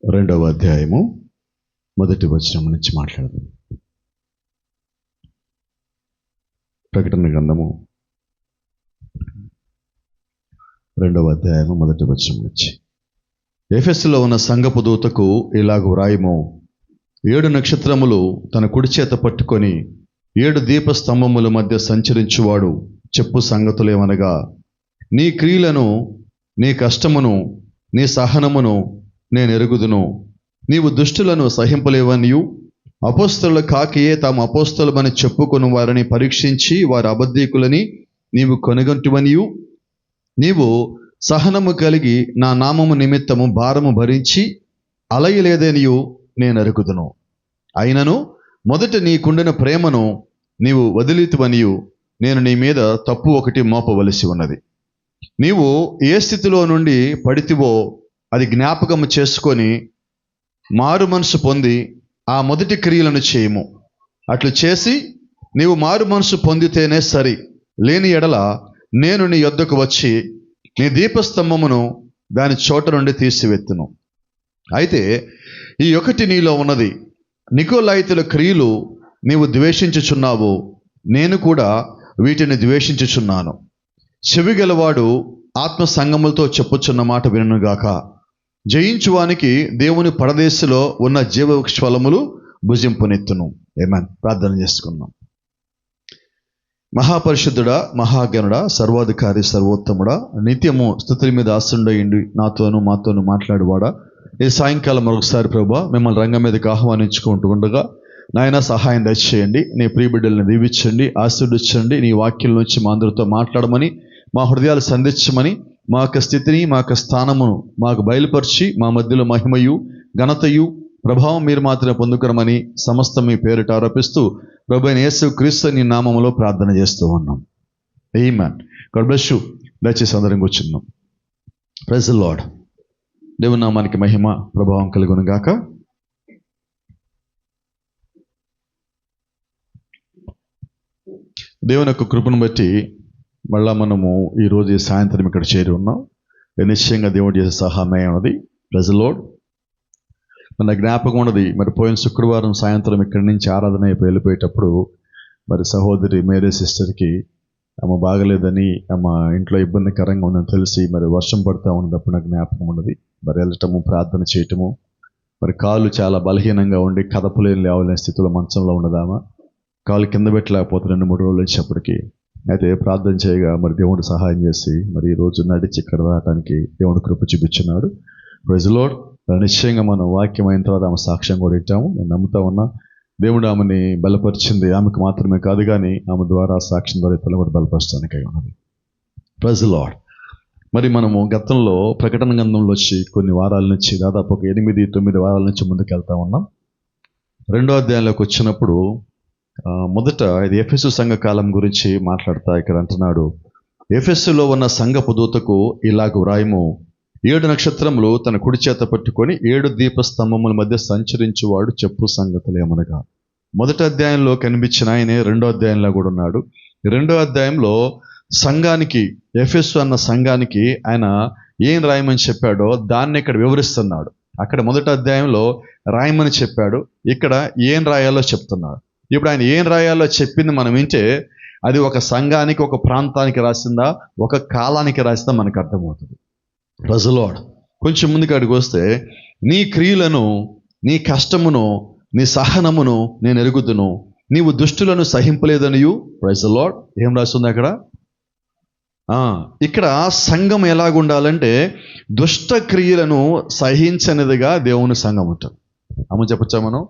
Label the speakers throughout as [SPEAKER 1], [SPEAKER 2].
[SPEAKER 1] 2వ అధ్యాయము 1వ వచనం నుంచి మాట్లాడదాం. ప్రకటన గ్రంథము 2వ అధ్యాయము 1వ వచనం నుంచి. ఎఫెసులో ఉన్న సంఘపు దూతకు ఇలాగ వ్రాయుము, 7 నక్షత్రములు తన కుడి చేత పట్టుకొని 7 దీపస్తంభముల మధ్య సంచరించువాడు చెప్పు సంగతులేమనగా, నీ క్రియలను, నీ కష్టమును, నీ సహనమును నేను ఎరుగుదును. నీవు దుష్టులను సహింపలేవనియు, అపోస్తలుల కాకియే తాము అపోస్తలమని చెప్పుకొని వారిని పరీక్షించి వారి అబద్ధీకులని నీవు కొనగొంటివనియు, నీవు సహనము కలిగి నా నామము నిమిత్తము భారము భరించి అలయలేదనియు నేను ఎరుగుదును. అయినను మొదట నీకుండిన ప్రేమను నీవు వదిలితివనియు నేను నీ మీద తప్పు ఒకటి మోపవలసి ఉన్నది. నీవు ఏ స్థితిలో నుండి పడితివో అది జ్ఞాపకము చేసుకొని మారు మనసు పొంది ఆ మొదటి క్రియలను చేయము. అట్లు చేసి నీవు మారు మనసు పొందితేనే సరి, లేని ఎడల నేను నీ యొద్దకు వచ్చి నీ దీపస్తంభమును దాని చోట నుండి తీసివెత్తును. అయితే ఈ ఒకటి నీలో ఉన్నది, నికోలాయితుల క్రియలు నీవు ద్వేషించుచున్నావు, నేను కూడా వీటిని ద్వేషించుచున్నాను. చెవి గలవాడు ఆత్మ సంగములతో చెప్పుచున్న మాట వినుగాక. జయించువానికి దేవుని పరదేశంలో ఉన్న జీవవృక్ష ఫలములు భుజింపునెత్తును. ఆమేన్. ప్రార్థన చేసుకుందాం. మహాపరిశుద్ధుడా, మహాగణుడా, సర్వాధికారి, సర్వోత్తముడా, నిత్యము స్తుతుల మీద ఆశుండయిండి నాతోను మాతోను మాట్లాడువాడా, ఈ సాయంకాలం మరొకసారి ప్రభువా మిమ్మల్ని రంగం మీదకి ఆహ్వానించుకుంటూ ఉండగా నాయన సహాయం దయచేయండి. నీ ప్రియబిడ్డలను దీవించండి, ఆశీర్వదించండి. నీ వాక్యం నుంచి మా అందరితో మాట్లాడమని, మా హృదయాలు సంధించమని, మా యొక్క స్థితిని, మా యొక్క స్థానమును మాకు బయలుపరిచి మా మధ్యలో మహిమయు ఘనతయు ప్రభావం మీరు మాత్రమే పొందుకురమని సమస్తం మీ పేరిట ఆరోపిస్తూ ప్రభువైన యేసు క్రీస్తు నీ నామములో ప్రార్థన చేస్తూ ఉన్నాం. ఆమేన్. God bless you. దయచేసి అందరం కూర్చున్నాం. Praise the Lord. దేవుని నామానికి మహిమ ప్రభావం కలుగును గాక. దేవుని యొక్క కృపను బట్టి మళ్ళా మనము ఈరోజు ఈ సాయంత్రం ఇక్కడ చేరి ఉన్నాం. నిశ్చయంగా దేవుడు చేసే సహాయం ఉన్నది. Praise the Lord. మన జ్ఞాపకం ఉన్నది, మరి పోయిన శుక్రవారం సాయంత్రం ఇక్కడి నుంచి ఆరాధన అయిపోయి వెళ్ళిపోయేటప్పుడు మరి సహోదరి మేరీ సిస్టర్కి ఆమె బాగలేదని, ఆమె ఇంట్లో ఇబ్బందికరంగా ఉందని తెలిసి మరి వర్షం పడుతూ ఉన్నప్పుడు నాకు జ్ఞాపకం ఉన్నది. మరి వెళ్ళటము, ప్రార్థన చేయటము, మరి కాళ్ళు చాలా బలహీనంగా ఉండి కదపలేని లేవలేని స్థితిలో మంచంలో ఉన్నదామా, కాళ్ళు కింద పెట్టలేకపోతే 2-3 రోజులు వచ్చేప్పటికి. అయితే ప్రార్థన చేయగా మరి దేవుడు సహాయం చేసి మరి ఈరోజు నడిచి ఇక్కడ రావడానికి దేవుడు కృప చూపించున్నాడు. Praise the Lord. నిశ్చయంగా మనం వాక్యం అయిన తర్వాత ఆమె సాక్ష్యం కూడా ఇచ్చాము. నేను నమ్ముతా ఉన్నా దేవుడు ఆమెని బలపరిచింది. ఆమెకు మాత్రమే కాదు కానీ ఆమె ద్వారా సాక్ష్యం ద్వారా ఇతరులు కూడా బలపరచడానికి అయి ఉన్నది. Praise the Lord. మరి మనము గతంలో ప్రకటన గ్రంథంలో వచ్చి కొన్ని వారాల నుంచి దాదాపు ఒక 8-9 వారాల నుంచి ముందుకు వెళ్తా ఉన్నాం. 2వ అధ్యాయంలోకి వచ్చినప్పుడు మొదట ఇది ఎఫెసు సంఘ కాలం గురించి మాట్లాడతా ఇక్కడ అంటున్నాడు, ఎఫెసులో ఉన్న సంఘపు దూతకు ఇలాగ వ్రాయము, 7 నక్షత్రములు తన కుడి చేత పట్టుకొని 7 దీపస్తంభముల మధ్య సంచరించువాడు చెప్పు సంగతులేమనగా. మొదటి అధ్యాయంలో కనిపించిన ఆయనే 2వ అధ్యాయంలో కూడా ఉన్నాడు. 2వ అధ్యాయంలో సంఘానికి, ఎఫెసు అన్న సంఘానికి ఆయన ఏం రాయమని చెప్పాడో దాన్ని ఇక్కడ వివరిస్తున్నాడు. అక్కడ మొదటి అధ్యాయంలో రాయమని చెప్పాడు, ఇక్కడ ఏం రాయాలో చెప్తున్నాడు. ఇప్పుడు ఆయన ఏం రాయాలో చెప్పింది మనం వింటే అది ఒక సంఘానికి, ఒక ప్రాంతానికి రాసిందా, ఒక కాలానికి రాసిందా మనకు అర్థమవుతుంది. Praise the Lord. కొంచెం ముందుకు అడిగి వస్తే, నీ క్రియలను, నీ కష్టమును, నీ సహనమును నేను ఎరుగుదును, నీవు దుష్టులను సహింపలేదనియు. Praise the lord. ఏం రాస్తుంది అక్కడ? ఇక్కడ సంఘం ఎలాగుండాలంటే దుష్ట క్రియలను సహించనిదిగా దేవుని సంఘం ఉంటుంది. అమ్మ చెప్పచ్చా మనం?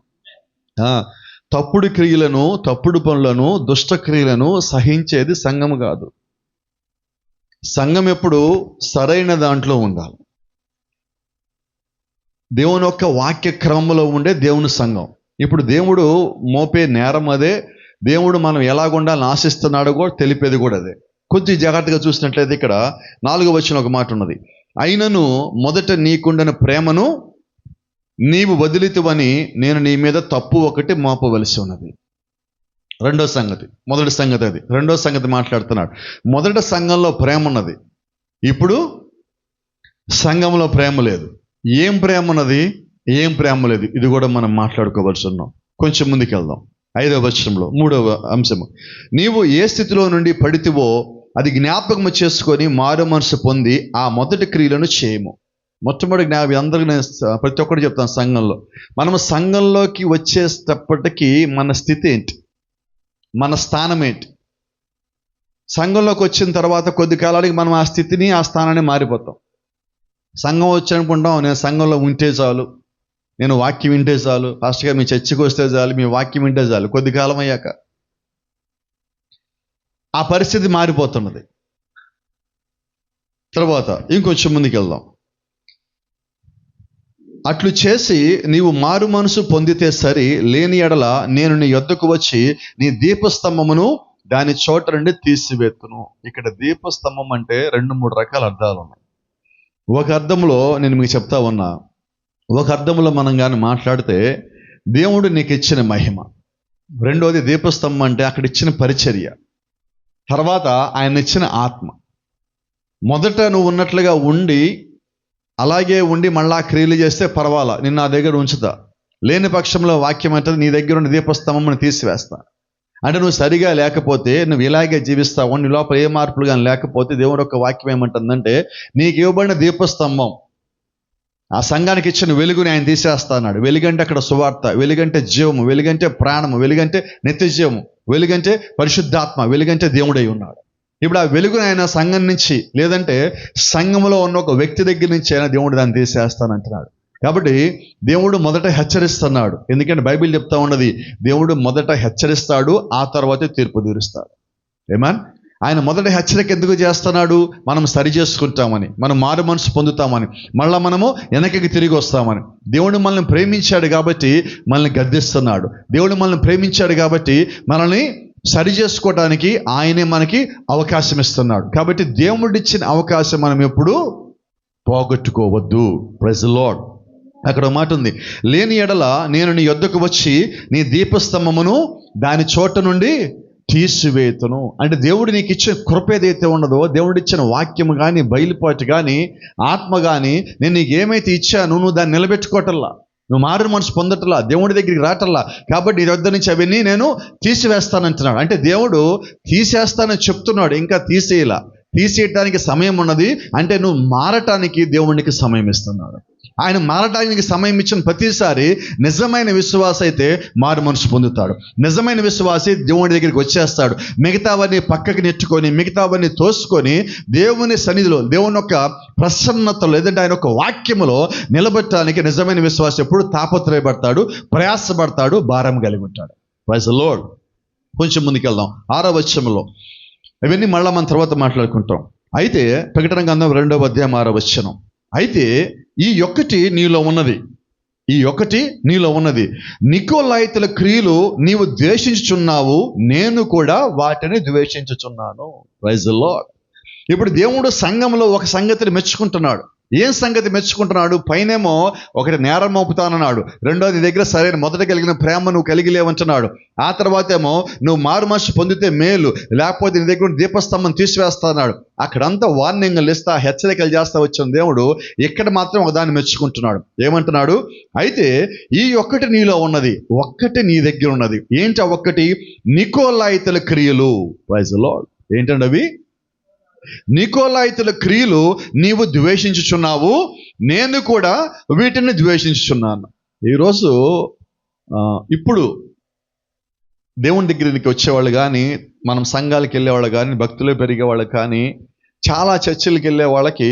[SPEAKER 1] తప్పుడు క్రియలను, తప్పుడు పనులను, దుష్ట క్రియలను సహించేది సంఘం కాదు. సంఘం ఎప్పుడు సరైన దాంట్లో ఉండాలి. దేవుని యొక్క వాక్య క్రమంలో ఉండే దేవుని సంఘం. ఇప్పుడు దేవుడు మోపే నేరం అదే, దేవుడు మనం ఎలాగుండాలని ఆశిస్తున్నాడో కూడా తెలిపేది కూడా అదే. కొద్ది జాగ్రత్తగా చూసినట్లయితే ఇక్కడ 4వ వచనంలో ఒక మాట ఉన్నది, అయినను మొదట నీకుండిన ప్రేమను నీవు వదిలితివని నేను నీ మీద తప్పు ఒకటి మోపవలసి ఉన్నది. రెండో సంగతి, మొదటి సంగతి అది. రెండో సంగతి మాట్లాడుతున్నాడు. మొదటి సంఘంలో ప్రేమ ఉన్నది, ఇప్పుడు సంఘంలో ప్రేమ లేదు. ఏం ప్రేమ ఉన్నది? ఏం ప్రేమ లేదు. ఇది కూడా మనం మాట్లాడుకోవాల్సి ఉన్నాం. కొంచెం ముందుకెళ్దాం. 5వ వచనంలో 3వ అంశము, నీవు ఏ స్థితిలో నుండి పడితివో అది జ్ఞాపకము చేసుకొని మారు మనసు పొంది ఆ మొదటి క్రియలను చేయము. మొట్టమొదటి జ్ఞాపకం అందరికీ నేను ప్రతి ఒక్కటి చెప్తాను. సంఘంలో మనము సంఘంలోకి వచ్చేటప్పటికీ మన స్థితి ఏంటి, మన స్థానం ఏంటి? సంఘంలోకి వచ్చిన తర్వాత కొద్ది కాలానికి మనం ఆ స్థితిని ఆ స్థానాన్ని మారిపోతాం. సంఘం వచ్చి అనుకుంటాం, నేను సంఘంలో ఉంటే చాలు, నేను వాక్యం వింటే చాలు, పాస్టర్ గారు మీ చర్చికి వస్తే చాలు, మీ వాక్యం వింటే చాలు. కొద్ది కాలం అయ్యాక ఆ పరిస్థితి మారిపోతున్నది. తర్వాత ఇంకొంచెం ముందుకు వెళ్దాం. అట్లు చేసి నీవు మారు మనసు పొందితే సరి, లేని ఎడల నేను నీ యొద్దకు వచ్చి నీ దీపస్తంభమును దాని చోట నుండి తీసివేతును. ఇక్కడ దీపస్తంభం అంటే 2-3 రకాల అర్థాలు ఉన్నాయి. ఒక అర్థంలో నేను మీకు చెప్తా ఉన్నా, ఒక అర్థంలో మనం కానీ మాట్లాడితే దేవుడు నీకు ఇచ్చిన మహిమ. రెండోది దీపస్తంభం అంటే అక్కడ ఇచ్చిన పరిచర్య. తర్వాత ఆయన ఇచ్చిన ఆత్మ. మొదట నువ్వు ఉన్నట్లుగా ఉండి అలాగే ఉండి మళ్ళా క్రియలు చేస్తే పర్వాలా, నిన్ను నా దగ్గర ఉంచుతా. లేని పక్షంలో వాక్యం అంటే నీ దగ్గర ఉన్న దీపస్తంభం తీసివేస్తా. అంటే నువ్వు సరిగా లేకపోతే, నువ్వు ఇలాగే జీవిస్తావు, నీ లోపల ఏ మార్పులు కానీ లేకపోతే దేవుడు ఒక వాక్యం ఏమంటుందంటే, నీకు ఇవ్వబడిన దీపస్తంభం, ఆ సంఘానికి ఇచ్చిన వెలుగుని ఆయన తీసేస్తా అన్నాడు. వెలుగంటే అక్కడ సువార్త, వెలుగంటే జీవము, వెలుగంటే ప్రాణము, వెలుగంటే నిత్య జీవము, వెలుగంటే పరిశుద్ధాత్మ, వెలుగంటే దేవుడై ఉన్నాడు. ఇప్పుడు ఆ వెలుగుని ఆయన సంఘం నుంచి, లేదంటే సంఘంలో ఉన్న ఒక వ్యక్తి దగ్గర నుంచి అయినా దేవుడు దాన్ని తీసేస్తానంటున్నాడు. కాబట్టి దేవుడు మొదట హెచ్చరిస్తున్నాడు. ఎందుకంటే బైబిల్ చెప్తా ఉన్నది, దేవుడు మొదట హెచ్చరిస్తాడు, ఆ తర్వాతే తీర్పు తీరుస్తాడు. ఏమన్ ఆయన మొదట హెచ్చరిక ఎందుకు చేస్తున్నాడు? మనం సరి చేసుకుంటామని, మనం మారు మనసు పొందుతామని, మళ్ళీ మనము వెనక్కి తిరిగి వస్తామని. దేవుడు మనల్ని ప్రేమించాడు కాబట్టి మనల్ని గద్దిస్తున్నాడు. దేవుడు మనల్ని ప్రేమించాడు కాబట్టి మనల్ని సరి చేసుకోవడానికి ఆయనే మనకి అవకాశం ఇస్తున్నాడు. కాబట్టి దేవుడిచ్చిన అవకాశం మనం ఎప్పుడు పోగొట్టుకోవద్దు. Praise the lord. అక్కడ మాట ఉంది, లేని ఎడల నేను నీ యొద్దకు వచ్చి నీ దీపస్తంభమును దాని చోట నుండి తీసివేతును. అంటే దేవుడు నీకు ఇచ్చిన కృప ఏదైతే ఉన్నదో, దేవుడు ఇచ్చిన వాక్యము కానీ, బయలుపాటు కానీ, ఆత్మ కానీ, నేను నీకు ఏమైతే ఇచ్చాను నువ్వు దాన్ని నిలబెట్టుకోవటల్లా, నువ్వు మారు మనసు పొందటల్లా, దేవుడి దగ్గరికి రావటల్లా. కాబట్టి నీ వద్ద నుంచి అవన్నీ నేను తీసివేస్తానంటున్నాడు. అంటే దేవుడు తీసేస్తానని చెప్తున్నాడు, ఇంకా తీసేయటానికి సమయం ఉన్నది. అంటే నువ్వు మారటానికి దేవునికి సమయం ఇస్తున్నాడు. ఆయన మారటానికి సమయం ఇచ్చిన ప్రతిసారి నిజమైన విశ్వాస అయితే మారు మనసు పొందుతాడు. నిజమైన విశ్వాసి దేవుని దగ్గరికి వచ్చేస్తాడు. మిగతావన్నీ పక్కకి నెట్టుకొని, మిగతావన్నీ తోసుకొని దేవుని సన్నిధిలో, దేవుని యొక్క ప్రసన్నతలో, లేదంటే ఆయన యొక్క వాక్యములో నిలబెట్టడానికి నిజమైన విశ్వాసి ఎప్పుడు తాపత్రయపడతాడు, ప్రయాసపడతాడు, భారం కలిగి ఉంటాడు. Praise the Lord. కొంచెం ముందుకెళ్దాం. 6వ వచనంలో ఇవన్నీ మళ్ళీ మనం తర్వాత మాట్లాడుకుంటాం. అయితే ప్రకటన గ్రంథం 2వ అధ్యాయం 6వ వచనం, అయితే ఈ ఒక్కటి నీలో ఉన్నది, నికోలాయితుల క్రియలు నీవు ద్వేషించుచున్నావు, నేను కూడా వాటిని ద్వేషించుచున్నాను. Praise the lord. ఇప్పుడు దేవుడు సంఘంలో ఒక సంగతిని మెచ్చుకుంటున్నాడు. ఏం సంగతి మెచ్చుకుంటున్నాడు? పైనేమో ఒకటి నేరం మోపుతానన్నాడు, రెండోది నీ దగ్గర సరైన మొదట కలిగిన ప్రేమ నువ్వు కలిగి లేవంటున్నాడు. ఆ తర్వాత ఏమో నువ్వు మారు మనసు పొందితే మేలు, లేకపోతే నీ దగ్గర దీపస్తంభం తీసివేస్తాన్నాడు. అక్కడంతా వార్నింగ్లు ఇస్తా, హెచ్చరికలు చేస్తా వచ్చిన దేవుడు ఇక్కడ మాత్రం ఒకదాన్ని మెచ్చుకుంటున్నాడు. ఏమంటున్నాడు? అయితే ఈ ఒక్కటి నీలో ఉన్నది, ఒక్కటి నీ దగ్గర ఉన్నది. ఏంటి ఆ ఒక్కటి? నికోలాయితుల క్రియలు. Praise the Lord. ఏంటండి అవి? నికోలాయితుల క్రియలు నీవు ద్వేషించుచున్నావు, నేను కూడా వీటిని ద్వేషించుచున్నాను. ఈరోజు ఇప్పుడు దేవుని దగ్గరికి వచ్చేవాళ్ళు కానీ, మనం సంఘాలకు వెళ్ళేవాళ్ళు కానీ, భక్తులు పెరిగేవాళ్ళు కానీ, చాలా చర్చిలకు వెళ్ళే వాళ్ళకి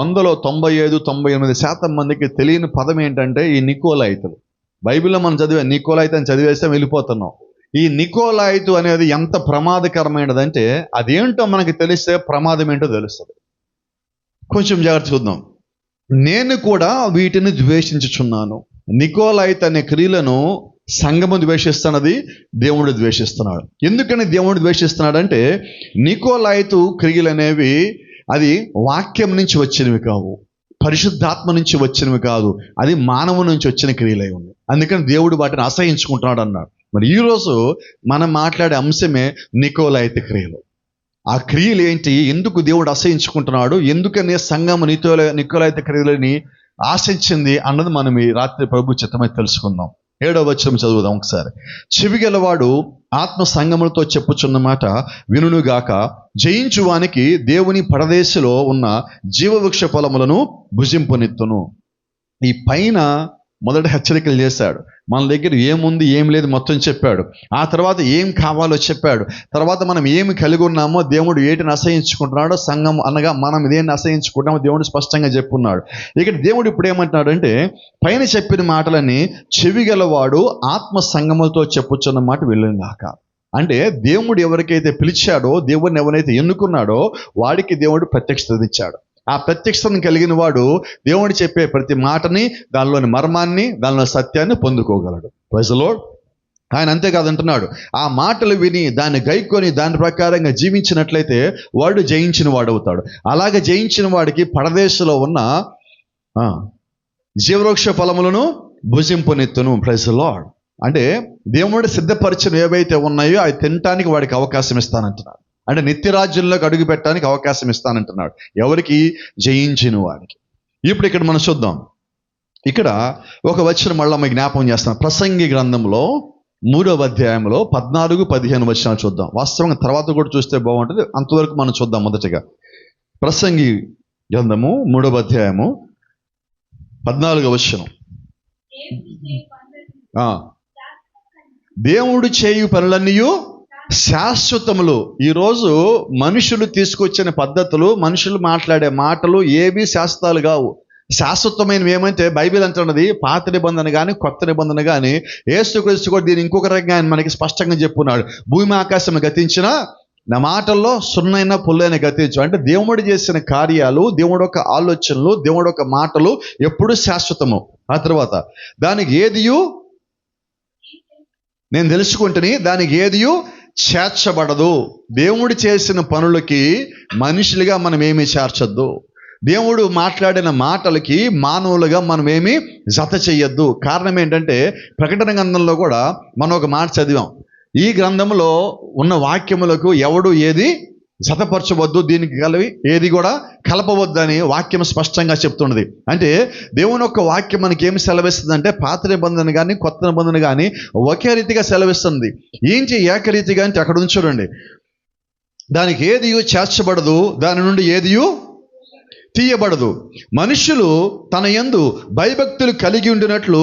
[SPEAKER 1] 100లో 95-98% మందికి తెలియని పదం ఏంటంటే ఈ నికోలాయితులు. బైబిల్లో మనం చదివే నికోలాయితు అని చదివేస్తే వెళ్ళిపోతున్నాం. ఈ నికోలాయితు అనేది ఎంత ప్రమాదకరమైనదంటే, అదేంటో మనకి తెలిస్తే ప్రమాదం ఏంటో తెలుస్తుంది. కొంచెం జాగ్రత్త చూద్దాం. నేను కూడా వీటిని ద్వేషించుచున్నాను. నికోలాయితు అనే క్రియలను సంఘము ద్వేషిస్తున్నది, దేవుడు ద్వేషిస్తున్నాడు. ఎందుకని దేవుడు ద్వేషిస్తున్నాడంటే, నికోలాయితు క్రియలు అనేవి అది వాక్యం నుంచి వచ్చినవి కావు, పరిశుద్ధాత్మ నుంచి వచ్చినవి కాదు, అది మానవు నుంచి వచ్చిన క్రియలై ఉంది. అందుకని దేవుడు వాటిని అసహించుకుంటున్నాడు అన్నాడు. మరి ఈరోజు మనం మాట్లాడే అంశమే నికోలాయితు క్రియలు. ఆ క్రియలు ఏంటి? ఎందుకు దేవుడు అసహించుకుంటున్నాడు? ఎందుకనే సంఘము నికోలాయితు క్రియలని ఆశించింది అన్నది మనం ఈ రాత్రి ప్రభు చిత్తమై తెలుసుకుందాం. 7వ వచనం చదువుదాం ఒకసారి. చెవిగలవాడు ఆత్మ సంగములతో చెప్పుచున్నమాట వినుగాక. జయించువానికి దేవుని పరదేశంలో ఉన్న జీవవృక్ష ఫలములను భుజింపునెత్తును. ఈ పైన మొదటి హెచ్చరికలు చేశాడు. మన దగ్గర ఏముంది ఏం లేదు మొత్తం చెప్పాడు. ఆ తర్వాత ఏం కావాలో చెప్పాడు. తర్వాత మనం ఏమి కలిగి ఉన్నామో, దేవుడు ఏటిని అసహించుకుంటున్నాడో, సంఘం అనగా మనం ఇదేంటి అసహించుకుంటామో దేవుడు స్పష్టంగా చెప్పున్నాడు. ఇక్కడ దేవుడు ఇప్పుడు ఏమంటున్నాడంటే, పైన చెప్పిన మాటలని చెవిగలవాడు ఆత్మ సంగములతో చెప్పుచున్న మాట వెళ్ళినాక. అంటే దేవుడు ఎవరికైతే పిలిచాడో, దేవుడిని ఎవరైతే ఎన్నుకున్నాడో వాడికి దేవుడు ప్రత్యక్షత ఇచ్చాడు. ఆ ప్రత్యక్షతను కలిగిన వాడు దేవుడు చెప్పే ప్రతి మాటని, దానిలోని మర్మాన్ని, దానిలో సత్యాన్ని పొందుకోగలడు. Praise the lord. ఆయన అంతేకాదంటున్నాడు, ఆ మాటలు విని దాన్ని గైకొని దాని ప్రకారంగా జీవించినట్లయితే వాడు జయించిన వాడు అవుతాడు. అలాగే జయించిన వాడికి పరదేశంలో ఉన్న జీవవృక్ష ఫలములను భుజింపునెత్తును. Praise the lord. అంటే దేవుడు సిద్ధపరిచిన ఏవైతే ఉన్నాయో అవి తినటానికి వాడికి అవకాశం ఇస్తానంటున్నాడు. అంటే నిత్యరాజ్యంలోకి అడుగు పెట్టడానికి అవకాశం ఇస్తానంటున్నాడు. ఎవరికి? జయించిన వాడికి. ఇప్పుడు ఇక్కడ మనం చూద్దాం. ఇక్కడ ఒక వచనం మళ్ళీ మీకు జ్ఞాపకం చేస్తాను. ప్రసంగి గ్రంథంలో 3వ అధ్యాయంలో 14-15 వచనాలు చూద్దాం. వాస్తవంగా తర్వాత కూడా చూస్తే బాగుంటుంది, అంతవరకు మనం చూద్దాం. మొదటిగా ప్రసంగి గ్రంథము 3వ అధ్యాయము 14వ వచనం. దేవుడు చేయు పనులన్నీ శాశ్వతములు. ఈరోజు మనుషులు తీసుకొచ్చిన పద్ధతులు, మనుషులు మాట్లాడే మాటలు ఏవి శాశ్వతాలు కావు. శాశ్వతమైనవి ఏమంటే బైబిల్ అంటున్నది, పాత నిబంధన కానీ కొత్త నిబంధన కానీ, యేసుక్రీస్తు కూడా దీన్ని ఇంకొక రకంగా ఆయన మనకి స్పష్టంగా చెప్పున్నాడు. భూమి ఆకాశం గతించిన నా మాటల్లో సున్నైన పుల్లైన గతించు. అంటే దేవుడు చేసిన కార్యాలు, దేవుడు యొక్క ఆలోచనలు, దేవుడు యొక్క మాటలు ఎప్పుడు శాశ్వతము. ఆ తర్వాత దానికి ఏదియు నేను తెలుసుకుంటుని దానికి ఏదియు చేర్చబడదు. దేవుడు చేసిన పనులకి మనుషులుగా మనం ఏమీ చేర్చొద్దు. దేవుడు మాట్లాడిన మాటలకి మానవులుగా మనం ఏమీ జత చెయ్యొద్దు. కారణం ఏంటంటే, ప్రకటన గ్రంథంలో కూడా మనం ఒక మాట చదివాం. ఈ గ్రంథంలో ఉన్న వాక్యములకు ఎవడు ఏది జతపరచవద్దు, దీనికి కలిపి ఏది కూడా కలపవద్దని వాక్యం స్పష్టంగా చెప్తున్నది. అంటే దేవుని యొక్క వాక్యం మనకి ఏమి సెలవిస్తుంది అంటే, పాత నిబంధన కానీ కొత్త నిబంధన కానీ ఒకే రీతిగా సెలవిస్తుంది. ఏంటి ఏకరీతిగా అంటే అక్కడ ఉంది చూడండి. దానికి ఏదియు చేర్చబడదు, దాని నుండి ఏదియు తీయబడదు. మనుషులు తన యందు భయభక్తులు కలిగి ఉండినట్లు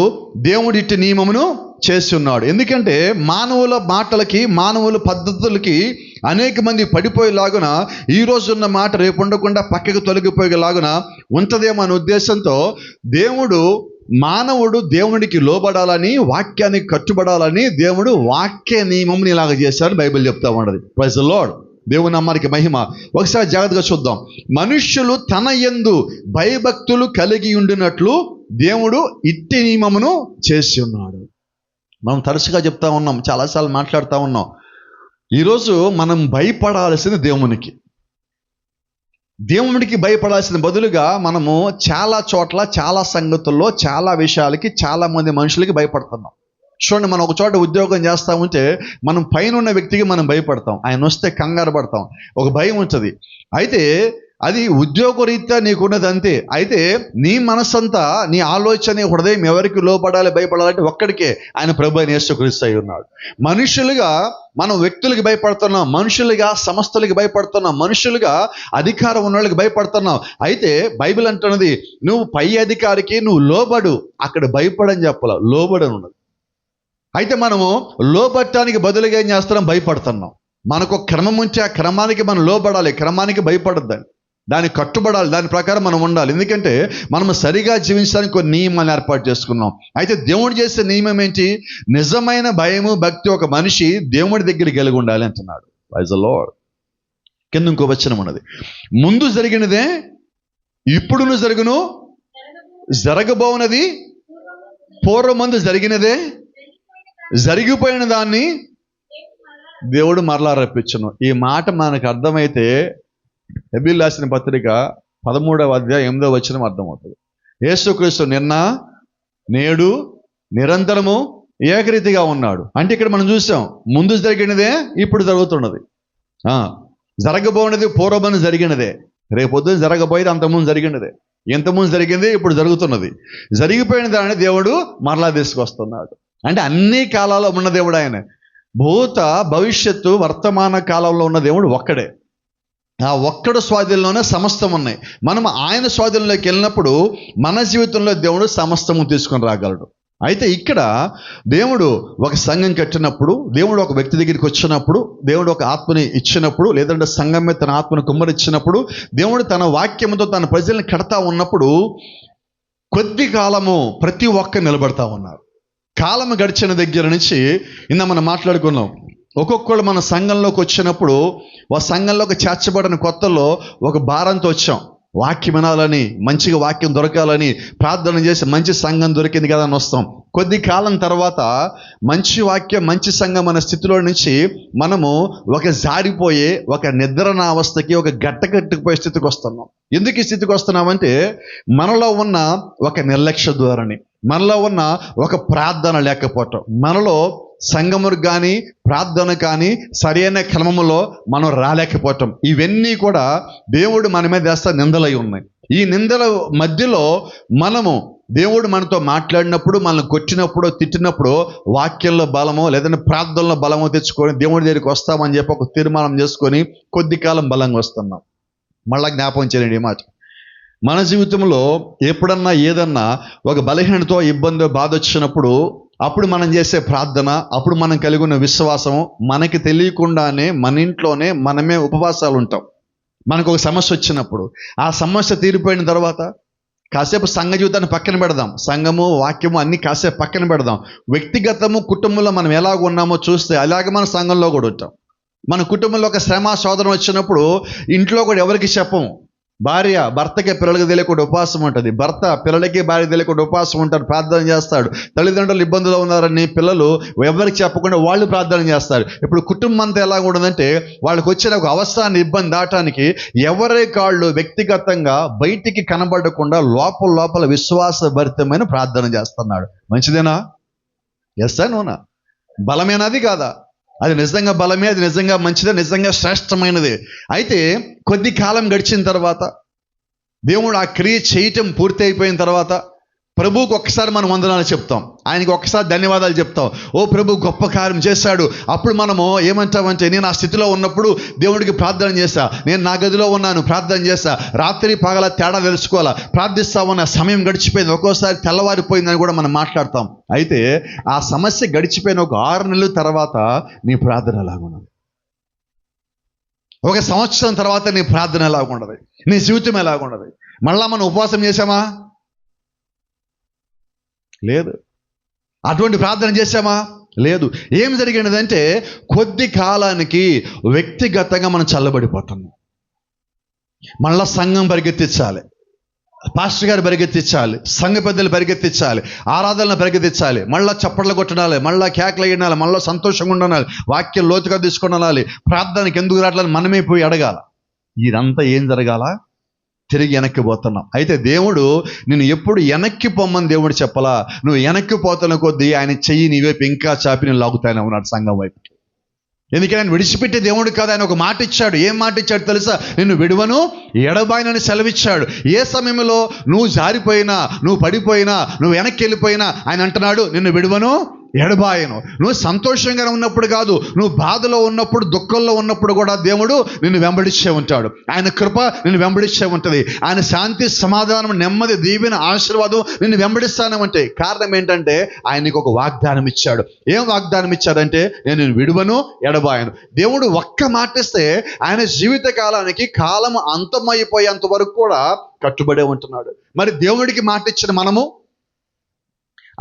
[SPEAKER 1] దేవుడి ఇట్టి నియమమును చేసి ఉన్నాడు. ఎందుకంటే మానవుల మాటలకి, మానవుల పద్ధతులకి అనేక మంది పడిపోయేలాగున, ఈ రోజు ఉన్న మాట రేపు ఉండకుండా పక్కకు తొలగిపోయేలాగున ఉంటదేమో అనే ఉద్దేశంతో మానవుడు దేవునికి లోబడాలని, వాక్యానికి కట్టుబడాలని దేవుడు వాక్య నియమంని ఇలాగ చేశాడు బైబిల్ చెప్తా ఉన్నది. Praise the Lord. దేవుని నామానికి మహిమ. ఒకసారి జాగ్రత్తగా చూద్దాం. మనుష్యులు తన యందు భయభక్తులు కలిగి ఉండినట్లు దేవుడు ఇట్టి నియమమును చేసి ఉన్నాడు. మనం తరచుగా చెప్తా ఉన్నాం, చాలాసార్లు మాట్లాడుతూ ఉన్నాం. ఈరోజు మనం భయపడాల్సింది దేవునికి భయపడాల్సిన బదులుగా మనము చాలా చోట్ల, చాలా సంగతుల్లో, చాలా విషయాలకి, చాలా మంది మనుషులకి భయపడుతున్నాం. చూడండి, మనం ఒక చోట ఉద్యోగం చేస్తూ ఉంటే మనం పైన ఉన్న వ్యక్తికి మనం భయపడతాం. ఆయన వస్తే కంగారు పడతాం, ఒక భయం ఉంటుంది. అయితే అది ఉద్యోగరీత్యా నీకున్నది అంతే. అయితే నీ మనస్సంతా, నీ ఆలోచన, హృదయం ఎవరికి లోపడాలి, భయపడాలంటే ఒక్కడికే, ఆయన ప్రభు అయిన యేసుక్రీస్తు అయి ఉన్నాడు. మనుషులుగా మనం వ్యక్తులకి భయపడుతున్నాం, మనుషులుగా సంస్థలకి భయపడుతున్నాం, మనుషులుగా అధికారం ఉన్న వాళ్ళకి భయపడుతున్నాం. అయితే బైబిల్ అంటున్నది, నువ్వు పై అధికారికి నువ్వు లోబడు, అక్కడ భయపడని చెప్పాల, లోబడని ఉన్నది. అయితే మనము లోబట్టడానికి బదులుగా ఏం చేస్తున్నాం? భయపడుతున్నాం. మనకు క్రమం ఉంటే ఆ క్రమానికి మనం లోబడాలి, క్రమానికి భయపడద్దని, దానికి కట్టుబడాలి, దాని ప్రకారం మనం ఉండాలి. ఎందుకంటే మనం సరిగా జీవించడానికి కొన్ని నియమాలు ఏర్పాటు చేసుకున్నాం. అయితే దేవుడు చేసే నియమం ఏంటి? నిజమైన భయము, భక్తి ఒక మనిషి దేవుడి దగ్గర కలిగి ఉండాలి అంటున్నాడు. Praise the Lord. కింద ఇంకో వచనం ఉన్నది, ముందు జరిగినదే ఇప్పుడును జరుగును, జరగబోనది పూర్వమందు జరిగినదే, జరిగిపోయిన దాన్ని దేవుడు మరలా రప్పించును. ఈ మాట మనకు అర్థమైతే హెబ్రీయులకు రాసిన పత్రిక 13వ అధ్యాయం 8వ వచనం అర్థమవుతుంది. యేసుక్రీస్తు నిన్న, నేడు, నిరంతరము ఏకరీతిగా ఉన్నాడు. అంటే ఇక్కడ మనం చూసాం, ముందు జరిగినదే ఇప్పుడు జరుగుతున్నది, జరగబోనది పూర్వమని జరిగినదే, రేపొద్దున జరగబోయేది అంతకుముందు జరిగినదే. ఇంతకుముందు జరిగింది, ఇప్పుడు జరుగుతున్నది. జరిగిపోయిన దాన్ని దేవుడు మరలా తీసుకొస్తున్నాడు. అంటే అన్ని కాలాల్లో ఉన్న దేవుడు ఆయన. భూత భవిష్యత్తు వర్తమాన కాలంలో ఉన్న దేవుడు ఒక్కడే. ఆ ఒక్కడు స్వాధీనంలోనే సమస్తం ఉన్నాయి. మనం ఆయన స్వాధీనంలోకి వెళ్ళినప్పుడు మన జీవితంలో దేవుడు సమస్తము తీసుకొని రాగలడు. అయితే ఇక్కడ దేవుడు ఒక సంఘం కట్టినప్పుడు, దేవుడు ఒక వ్యక్తి దగ్గరికి వచ్చినప్పుడు, దేవుడు ఒక ఆత్మని ఇచ్చినప్పుడు, లేదంటే సంఘం మీద తన ఆత్మను కుమ్మరిచ్చినప్పుడు, దేవుడు తన వాక్యంతో తన ప్రజల్ని కడతా ఉన్నప్పుడు కొద్ది కాలము ప్రతి ఒక్క నిలబడతా ఉన్నారు. కాలం గడిచిన దగ్గర నుంచి మనం మాట్లాడుకున్నాం. ఒక్కొక్కళ్ళు మన సంఘంలోకి వచ్చినప్పుడు, సంఘంలోకి చేర్చబడిన కొత్తలో ఒక భారంతో వచ్చాం. వాక్యం వినాలని, మంచిగా వాక్యం దొరకాలని ప్రార్థన చేసి మంచి సంఘం దొరికింది కదా అని వస్తాం. కొద్ది కాలం తర్వాత మంచి వాక్యం, మంచి సంఘం అనే స్థితిలో నుంచి మనము ఒక జారిపోయే, ఒక నిద్రణ అవస్థకి, ఒక గట్టకట్టుకుపోయే స్థితికి వస్తున్నాం. ఎందుకు ఈ స్థితికి వస్తున్నామంటే మనలో ఉన్న ఒక నిర్లక్ష్య ధోరణి, మనలో ఉన్న ఒక ప్రార్థన లేకపోవటం, మనలో సంఘముకు కానీ ప్రార్థన కానీ సరైన క్రమములో మనం రాలేకపోవటం, ఇవన్నీ కూడా దేవుడు మన మీద వేస్తా నిందలై ఉన్నాయి. ఈ నిందల మధ్యలో మనము దేవుడు మనతో మాట్లాడినప్పుడు, మనల్ని కొట్టినప్పుడు, తిట్టినప్పుడు వాక్యంలో బలమో లేదంటే ప్రార్థనలో బలమో తెచ్చుకొని దేవుడి దగ్గరికి వస్తామని చెప్పి ఒక తీర్మానం చేసుకొని కొద్ది కాలం బలంగా వస్తున్నాం. మళ్ళా జ్ఞాపకం చేయండి ఈ మాట. మన జీవితంలో ఎప్పుడన్నా ఏదన్నా ఒక బలహీనతో, ఇబ్బంది, బాధ వచ్చినప్పుడు అప్పుడు మనం చేసే ప్రార్థన, అప్పుడు మనం కలిగి ఉన్న విశ్వాసం, మనకి తెలియకుండానే మన ఇంట్లోనే మనమే ఉపవాసాలు ఉంటాం. మనకు ఒక సమస్య వచ్చినప్పుడు, ఆ సమస్య తీరిపోయిన తర్వాత కాసేపు సంఘ జీవితాన్ని పక్కన పెడదాం, సంఘము వాక్యము అన్నీ కాసేపు పక్కన పెడదాం. వ్యక్తిగతము కుటుంబంలో మనం ఎలాగ ఉన్నామో చూస్తే అలాగే మన సంఘంలో కూడా ఉంటాం. మన కుటుంబంలో ఒక శ్రమ శోధన వచ్చినప్పుడు ఇంట్లో కూడా ఎవరికి చెప్పము. భార్య భర్తకి పిల్లలకి తెలియకుండా ఉపవాసం ఉంటుంది, భర్త పిల్లలకి భార్య తెలియకుండా ఉపవాసం ఉంటారు, ప్రార్థన చేస్తాడు. తల్లిదండ్రులు ఇబ్బందులు ఉన్నారని పిల్లలు ఎవరికి చెప్పకుండా వాళ్ళు ప్రార్థన చేస్తారు. ఇప్పుడు కుటుంబం అంతా ఎలా ఉండదంటే వాళ్ళకి వచ్చిన ఒక అవసరాన్ని, ఇబ్బంది దాటానికి ఎవరి కాళ్ళు వ్యక్తిగతంగా బయటికి కనబడకుండా లోపల విశ్వాసభరితమైన ప్రార్థన చేస్తున్నాడు. మంచిదేనా? ఎస్ నోనా? బలమేనది కాదా? అది నిజంగా బలమే, అది నిజంగా మంచిదే, నిజంగా శ్రేష్టమైనదే. అయితే కొద్ది కాలం గడిచిన తర్వాత దేవుడు ఆ క్రియ చేయటం పూర్తి అయిపోయిన తర్వాత ప్రభువుకు ఒక్కసారి మనం వందనాలు చెప్తాం, ఆయనకి ఒక్కసారి ధన్యవాదాలు చెప్తాం. ఓ ప్రభు గొప్ప కార్యం చేశాడు. అప్పుడు మనము ఏమంటామంటే, నేను ఆ స్థితిలో ఉన్నప్పుడు దేవుడికి ప్రార్థన చేశా, నేను నా గదిలో ఉన్నాను, ప్రార్థన చేశా, రాత్రి పగల తేడా తెలుసుకోవాలా, ప్రార్థిస్తా ఉన్న సమయం గడిచిపోయింది, ఒక్కోసారి తెల్లవారిపోయిందని కూడా మనం మాట్లాడతాం. అయితే ఆ సమస్య గడిచిపోయిన ఒక 6 నెలల తర్వాత నీ ప్రార్థన ఎలాగున్నది? ఒక సంవత్సరం తర్వాత నీ ప్రార్థన ఎలాగుండదు? నీ జీవితం ఎలాగుండదు? మళ్ళా మనం ఉపవాసం చేసామా? లేదు. అటువంటి ప్రార్థన చేశామా? లేదు. ఏం జరిగినదంటే కొద్ది కాలానికి వ్యక్తిగతంగా మనం చల్లబడిపోతున్నాం. మళ్ళా సంఘం పరిగెత్తించాలి, పాస్టర్ గారు పరిగెత్తించాలి, సంఘ పెద్దలు పరిగెత్తించాలి, ఆరాధనలు పరిగెత్తించాలి, మళ్ళీ చప్పట్లు కొట్టనాలి, మళ్ళీ కేకలు వేయాలి, మళ్ళీ సంతోషంగా ఉండాలి, వాక్యం లోతుగా తీసుకునాలి, ప్రార్థనకి ఎందుకు రావట్లేదు మనమే పోయి అడగాల. ఇదంతా ఏం జరగాల? తిరిగి వెనక్కి పోతున్నాం. అయితే దేవుడు నేను ఎప్పుడు వెనక్కి పొమ్మని దేవుడు చెప్పలా, నువ్వు వెనక్కి పోతున్న కొద్దీ ఆయన చెయ్యి నీ వైపు ఇంకా చాపి నేను లాగుతానే ఉన్నాడు సంఘం వైపు. ఎందుకంటే ఆయన విడిచిపెట్టే దేవుడు కాదు. ఆయన ఒక మాట ఇచ్చాడు. ఏం మాట ఇచ్చాడు తెలుసా? నిన్ను విడువను ఎడబాయనని సెలవిచ్చాడు. ఏ సమయంలో నువ్వు జారిపోయినా, నువ్వు పడిపోయినా, నువ్వు వెనక్కి వెళ్ళిపోయినా ఆయన అంటున్నాడు, నిన్ను విడువను ఎడబాయను. నువ్వు సంతోషంగా ఉన్నప్పుడు కాదు, నువ్వు బాధలో ఉన్నప్పుడు, దుఃఖంలో ఉన్నప్పుడు కూడా దేవుడు నిన్ను వెంబడిచ్చే ఉంటాడు. ఆయన కృప నిన్ను వెంబడిచ్చే ఉంటుంది. ఆయన శాంతి, సమాధానం, నెమ్మది, దీవెన, ఆశీర్వాదం నిన్ను వెంబడిస్తానంటే కారణం ఏంటంటే ఆయనకు ఒక వాగ్దానం ఇచ్చాడు. ఏం వాగ్దానం ఇచ్చాడంటే, నేను నిన్ను విడువను ఎడబాయను. దేవుడు ఒక్క మాటిస్తే ఆయన జీవిత కాలానికి, కాలం అంతమైపోయేంత వరకు కూడా కట్టుబడే ఉంటున్నాడు. మరి దేవుడికి మాట ఇచ్చిన మనము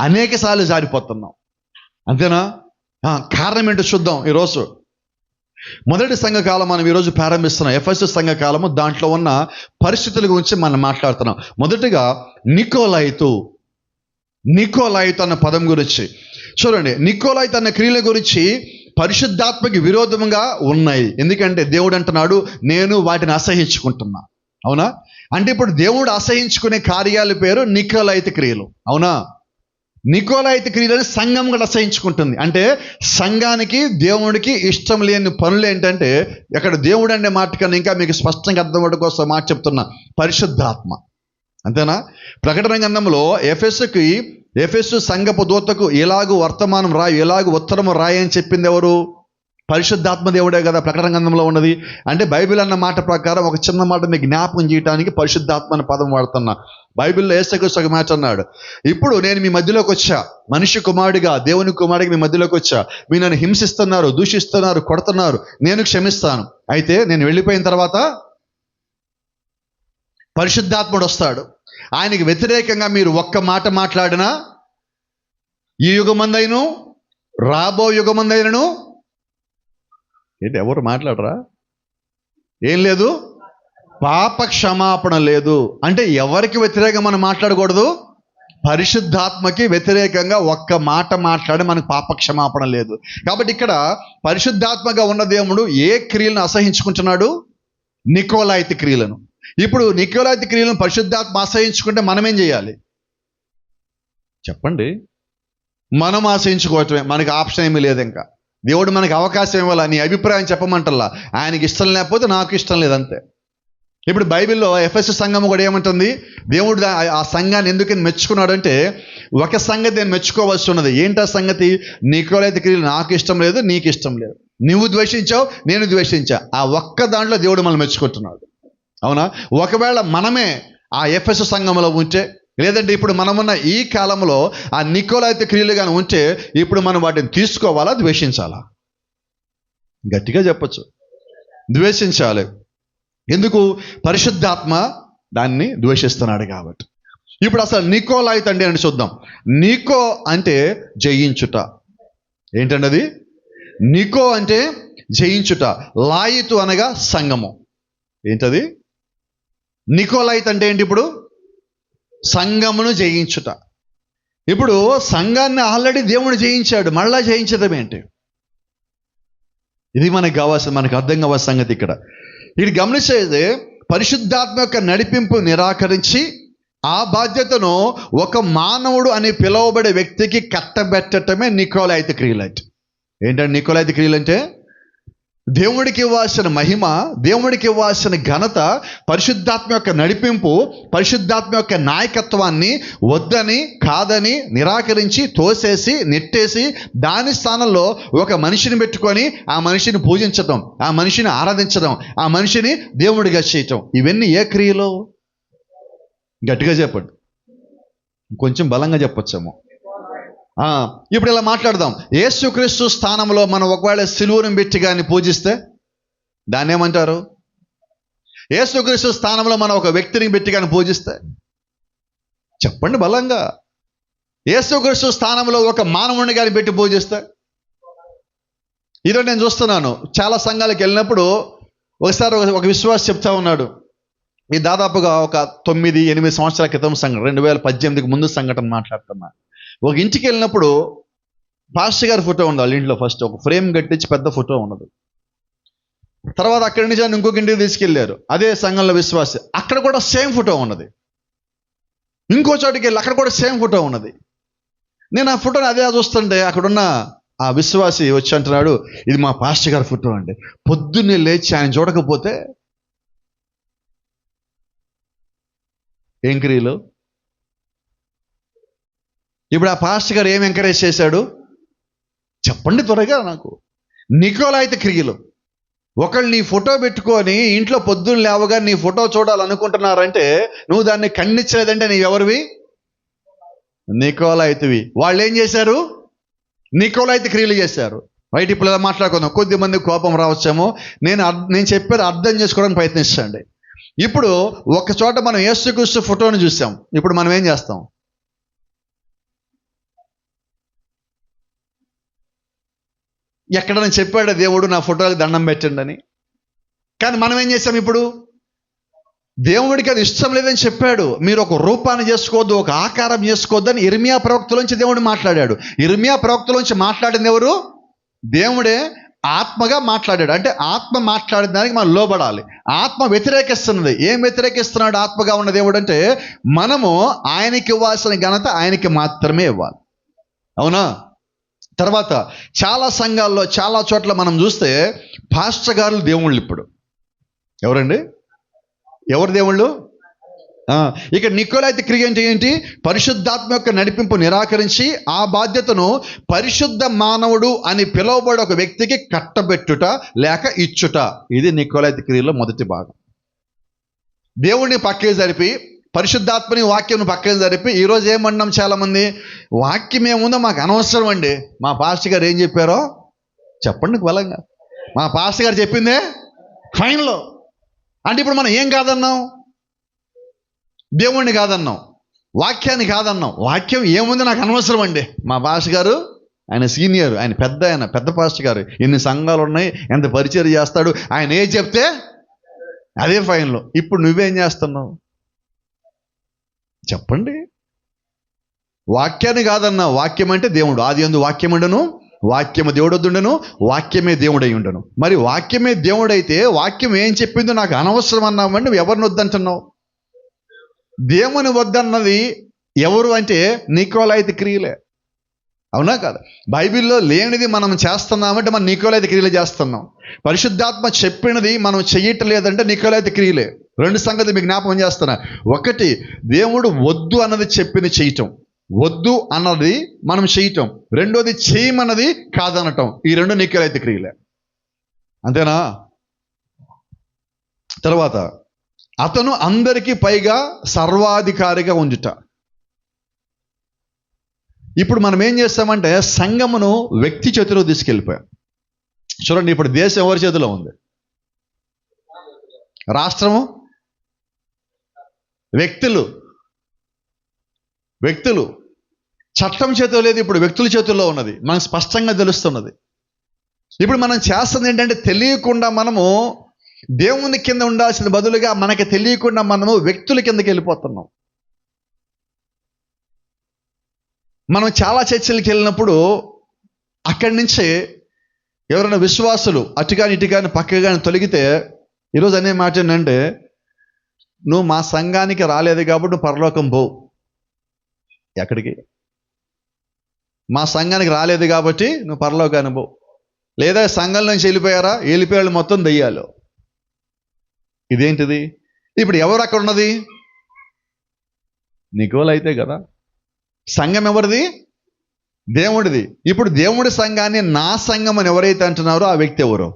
[SPEAKER 1] అనేక సార్లు జారిపోతున్నాం. అంతేనా? కారణం ఏంటో చూద్దాం ఈరోజు. మొదటి సంఘకాలం మనం ఈరోజు ప్రారంభిస్తున్నాం, ఎఫెససు సంఘకాలము. దాంట్లో ఉన్న పరిస్థితుల గురించి మనం మాట్లాడుతున్నాం. మొదటిగా నికోలైతు అన్న పదం గురించి చూడండి. నికోలైతు అన్న క్రియల గురించి పరిశుద్ధాత్మకి విరోధంగా ఉన్నాయి. ఎందుకంటే దేవుడు అంటున్నాడు, నేను వాటిని అసహించుకుంటున్నా. అవునా? అంటే ఇప్పుడు దేవుడు అసహించుకునే కార్యాల పేరు నికోలైతు క్రియలు. అవునా? నికోలైతు క్రియలను సంఘం కూడా అసహించుకుంటుంది. అంటే సంఘానికి, దేవుడికి ఇష్టం లేని పనులు ఏంటంటే, అక్కడ దేవుడు అనే మాట కన్నా ఇంకా మీకు స్పష్టంగా అర్థమవడం కోసం మాట చెప్తున్నా, పరిశుద్ధాత్మ. అంతేనా? ప్రకటన గ్రంథంలో ఎఫెసు సంఘపు దూతకు ఎలాగూ వర్తమానం రాయి, ఎలాగూ ఉత్తరము రాయి అని చెప్పింది ఎవరు? పరిశుద్ధాత్మ దేవుడే కదా ప్రకటన గ్రంథంలో ఉన్నది. అంటే బైబిల్ అన్న మాట ప్రకారం ఒక చిన్న మాట మీకు జ్ఞాపకం చేయడానికి పరిశుద్ధాత్మ అనే పదం వాడుతున్నా. బైబిల్లో యేసుక్రీస్తు ఒక మాట అన్నాడు, ఇప్పుడు నేను మీ మధ్యలోకి వచ్చా, మనిషి కుమారుడిగా, దేవుని కుమారుడిగా మీ మధ్యలోకి వచ్చా. మీరు నన్ను హింసిస్తున్నారు, దూషిస్తున్నారు, కొడుతున్నారు, నేను క్షమిస్తాను. అయితే నేను వెళ్ళిపోయిన తర్వాత పరిశుద్ధాత్ముడు వస్తాడు. ఆయనకి వ్యతిరేకంగా మీరు ఒక్క మాట మాట్లాడినా, ఈ యుగమందైను రాబో యుగమందైనను ఏంటి ఎవరు మాట్లాడరా? ఏం లేదు, పాప క్షమాపణ లేదు. అంటే ఎవరికి వ్యతిరేకంగా మనం మాట్లాడకూడదు? పరిశుద్ధాత్మకి వ్యతిరేకంగా ఒక్క మాట మాట్లాడి మనకు పాప క్షమాపణ లేదు. కాబట్టి ఇక్కడ పరిశుద్ధాత్మగా ఉన్న దేవుడు ఏ క్రియలను అసహించుకుంటున్నాడు? నికోలాయితీ క్రియలను. ఇప్పుడు నికోలాయితీ క్రియలను పరిశుద్ధాత్మ అసహించుకుంటే మనం ఏం చేయాలి చెప్పండి? మనం ఆశయించుకోవటమే, మనకి ఆప్షన్ ఏమీ లేదు. ఇంకా దేవుడు మనకి అవకాశం ఇవ్వాలా, నీ అభిప్రాయం చెప్పమంటల్లా. ఆయనకి ఇష్టం లేకపోతే నాకు ఇష్టం లేదంతే. ఇప్పుడు బైబిల్లో ఎఫెసు సంఘం కూడా ఏమంటుంది? దేవుడు ఆ సంఘాన్ని ఎందుకని మెచ్చుకున్నాడంటే, ఒక సంగతి నేను మెచ్చుకోవాల్సి ఉన్నది. ఏంటా సంగతి? నికోలాయితీ క్రియలు నాకు ఇష్టం లేదు, నీకు ఇష్టం లేదు. నువ్వు ద్వేషించావు, నేను ద్వేషించా. ఆ ఒక్క దాంట్లో దేవుడు మనల్ని మెచ్చుకుంటున్నాడు. అవునా? ఒకవేళ మనమే ఆ ఎఫెసు సంఘంలో ఉంటే, లేదంటే ఇప్పుడు మనమున్న ఈ కాలంలో ఆ నికోలాయితీ క్రియలు కానీ ఉంటే, ఇప్పుడు మనం వాటిని తీసుకోవాలా, ద్వేషించాలా? గట్టిగా చెప్పచ్చు, ద్వేషించాలి. ఎందుకు? పరిశుద్ధాత్మ దాన్ని ద్వేషిస్తున్నాడు కాబట్టి. ఇప్పుడు అసలు నికోలాయితీ అంటే అని చూద్దాం. నికో అంటే జయించుట. ఏంటండి అది? నికో అంటే జయించుట. లాయితు అనగా సంఘము. ఏంటది? నికోలాయితీ అంటే ఏంటి? ఇప్పుడు సంఘమును జయించుట. ఇప్పుడు సంఘాన్ని ఆల్రెడీ దేవుడు జయించాడు, మళ్ళా జయించడం ఏంటి? ఇది మనకు కావాల్సిన, మనకు అర్థం కావాల్సిన సంగతి ఇక్కడ. ఇది గమనించేది, పరిశుద్ధాత్మ యొక్క నడిపింపు నిరాకరించి ఆ బాధ్యతను ఒక మానవుడు అని పిలువబడే వ్యక్తికి కట్టబెట్టడమే నికోలాయితీ క్రియలు అంటే. ఏంటంటే నికోలాయితీ క్రియలు అంటే దేవుడికి ఇవ్వాల్సిన మహిమ, దేవుడికి ఇవ్వాల్సిన ఘనత, పరిశుద్ధాత్మ యొక్క నడిపింపు, పరిశుద్ధాత్మ యొక్క నాయకత్వాన్ని వద్దని, కాదని, నిరాకరించి, తోసేసి, నెట్టేసి దాని స్థానంలో ఒక మనిషిని పెట్టుకొని ఆ మనిషిని పూజించడం, ఆ మనిషిని ఆరాధించడం, ఆ మనిషిని దేవుడిగా చేయటం. ఇవన్నీ ఏ క్రియలు? గట్టిగా చెప్పండి, కొంచెం బలంగా చెప్పొచ్చేమో. ఇప్పుడు ఇలా మాట్లాడదాం. యేసుక్రీస్తు స్థానంలో మనం ఒకవేళ సిలువను పెట్టి కానీ పూజిస్తే దాన్ని ఏమంటారు? యేసుక్రీస్తు స్థానంలో మనం ఒక వ్యక్తిని పెట్టి కానీ పూజిస్తే చెప్పండి బలంగా. యేసుక్రీస్తు స్థానంలో ఒక మానవుడిని కానీ పెట్టి పూజిస్తే. ఈరోజు నేను చూస్తున్నాను చాలా సంఘాలకు వెళ్ళినప్పుడు, ఒకసారి ఒక విశ్వాసి చెప్తా ఉన్నాడు, ఈ దాదాపుగా ఒక 9-8 సంవత్సరాల క్రితం సంఘటన, 2018కి ముందు సంఘటన మాట్లాడుతున్నా. ఒక ఇంటికి వెళ్ళినప్పుడు పాస్టర్ గారి ఫోటో ఉంది వాళ్ళ ఇంట్లో. ఫస్ట్ ఒక ఫ్రేమ్ కట్టించి పెద్ద ఫోటో ఉన్నది. తర్వాత అక్కడి నుంచి ఇంకొక ఇంటికి తీసుకెళ్లారు, అదే సంఘంలో విశ్వాసి, అక్కడ కూడా సేమ్ ఫోటో ఉన్నది. ఇంకో చోటికి వెళ్ళి అక్కడ కూడా సేమ్ ఫోటో ఉన్నది. నేను ఆ ఫోటోని అదే చూస్తుంటే అక్కడున్న ఆ విశ్వాసి వచ్చి అంటున్నాడు, ఇది మా పాస్టర్ గారి ఫోటో అండి. పొద్దున్నే లేచి ఆయన చూడకపోతే ఏం క్రియలు? ఇప్పుడు ఆ పాస్టర్ గారు ఏం ఎంకరేజ్ చేశాడు చెప్పండి త్వరగా నాకు? నికోలాయితీ క్రియలు. ఒకళ్ళు నీ ఫోటో పెట్టుకొని ఇంట్లో పొద్దున్న లేవగా నీ ఫోటో చూడాలనుకుంటున్నారంటే నువ్వు దాన్ని ఖండించలేదంటే నీవెవరివి? నికోలాయితీవి. వాళ్ళు ఏం చేశారు? నికోలాయితీ క్రియలు చేశారు. రైట్, ఇప్పుడు ఇలా మాట్లాడుకుందాం. కొద్దిమంది కోపం రావచ్చేమో, నేను చెప్పేది అర్థం చేసుకోవడానికి ప్రయత్నించండి. ఇప్పుడు ఒక చోట మనం యేసుక్రీస్తు ఫోటోని చూసాం, ఇప్పుడు మనం ఏం చేస్తాం? ఎక్కడైనా చెప్పాడు దేవుడు నా ఫోటోకి దండం పెట్టండి అని? కానీ మనం ఏం చేసాం? ఇప్పుడు దేవుడికి అది ఇష్టం లేదని చెప్పాడు. మీరు ఒక రూపాన్ని చేసుకోవద్దు, ఒక ఆకారం చేసుకోవద్దు అని ఇర్మియా ప్రవక్తలోంచి దేవుడు మాట్లాడాడు. ఇర్మియా ప్రవక్తలోంచి మాట్లాడింది ఎవరు? దేవుడే ఆత్మగా మాట్లాడాడు. అంటే ఆత్మ మాట్లాడిన దానికి మనం లోబడాలి. ఆత్మ వ్యతిరేకిస్తున్నది. ఏం వ్యతిరేకిస్తున్నాడు ఆత్మగా ఉన్న దేవుడు అంటే, మనము ఆయనకి ఇవ్వాల్సిన ఘనత ఆయనకి మాత్రమే ఇవ్వాలి. అవునా? తర్వాత చాలా సంఘాల్లో చాలా చోట్ల మనం చూస్తే పాస్టర్ గారు దేవుళ్ళు. ఇప్పుడు ఎవరండి? ఎవరు దేవుళ్ళు? ఇక నికోలైతు క్రియ అంటే ఏంటి? పరిశుద్ధాత్మ యొక్క నడిపింపు నిరాకరించి ఆ బాధ్యతను పరిశుద్ధ మానవుడు అని పిలువబడే ఒక వ్యక్తికి కట్టబెట్టుట లేక ఇచ్చుట. ఇది నికోలైతు క్రియలో మొదటి భాగం. దేవుడిని పక్కకి జరిపి, పరిశుద్ధాత్మని వాక్యం పక్కకి జరిపి, ఈరోజు ఏమన్నాం చాలామంది, వాక్యం ఏముందో మాకు అనవసరం అండి, మా పాస్టర్ గారు ఏం చెప్పారో చెప్పండి బలంగా, మా పాస్టర్ గారు చెప్పిందే ఫైన్లో. అంటే ఇప్పుడు మనం ఏం కాదన్నాం? దేవుణ్ణి కాదన్నాం, వాక్యాన్ని కాదన్నాం. వాక్యం ఏముంది నాకు అనవసరం అండి, మా పాస్టర్ గారు ఆయన సీనియర్, ఆయన పెద్ద పాస్టర్ గారు, ఎన్ని సంఘాలు ఉన్నాయి, ఎంత పరిచయం చేస్తాడు, ఆయన ఏం చెప్తే అదే ఫైన్లో. ఇప్పుడు నువ్వేం చేస్తున్నావు చెప్పండి? వాక్యాన్ని కాదన్నావు. వాక్యం అంటే దేవుడు. ఆది యందు వాక్యం ఉండెను, వాక్యము దేవుడొద్దుండెను, వాక్యమే దేవుడై ఉండెను. మరి వాక్యమే దేవుడైతే వాక్యం ఏం చెప్పిందో నాకు అనవసరం అన్నావండి, నువ్వు ఎవరిని వద్దంటున్నావు? దేవుని వద్దన్నది ఎవరు అంటే నికోలైతు క్రియలే. అవునా కాదు? బైబిల్లో లేనిది మనం చేస్తున్నామంటే మనం నికోలైతు క్రియలు చేస్తున్నాం. పరిశుద్ధాత్మ చెప్పినది మనం చెయ్యట్లేదంటే నికోలైతు క్రియలే. రెండు సంగతి మీకు జ్ఞాపకం చేస్తున్నా. ఒకటి, దేవుడు వద్దు అన్నది చెప్పింది చేయటం, వద్దు అన్నది మనం చేయటం. రెండోది, చేయమన్నది కాదనటం. ఈ రెండు నికోలైతు క్రియలే. అంతేనా? తర్వాత, అతను అందరికీ పైగా సర్వాధికారిగా ఉండుట. ఇప్పుడు మనం ఏం చేస్తామంటే సంఘమును వ్యక్తి చేతిలో తీసుకెళ్ళిపోయాం. చూడండి, ఇప్పుడు దేశం ఎవరి చేతిలో ఉంది? రాష్ట్రము, వ్యక్తులు. చట్టం చేతిలో లేదు, ఇప్పుడు వ్యక్తుల చేతుల్లో ఉన్నది. మనకు స్పష్టంగా తెలుస్తున్నది. ఇప్పుడు మనం చేస్తుంది ఏంటంటే తెలియకుండా మనము దేవుని కింద ఉండాల్సిన బదులుగా మనకి తెలియకుండా మనము వ్యక్తుల కిందకి వెళ్ళిపోతున్నాం. మనం చాలా చర్చలకు వెళ్ళినప్పుడు అక్కడి నుంచి ఎవరైనా విశ్వాసులు అటుగాని ఇటుగాని పక్కగాని తొలగితే ఈరోజు అనే మాట ఏంటంటే, నువ్వు మా సంఘానికి రాలేదు కాబట్టి నువ్వు పరలోకం పోవు. ఎక్కడికి? మా సంఘానికి రాలేదు కాబట్టి నువ్వు పరలోకానికి పోవు. లేదా సంఘం నుంచి వెళ్ళిపోయాళ్ళు మొత్తం దెయ్యాలు. ఇదేంటిది? ఇప్పుడు ఎవరు అక్కడ ఉన్నది? నికోలైతే కదా. సంఘం ఎవరిది? దేవుడిది. ఇప్పుడు దేవుడి సంఘాన్ని నా సంఘం అని ఎవరైతే అంటున్నారో ఆ వ్యక్తి ఎవరు?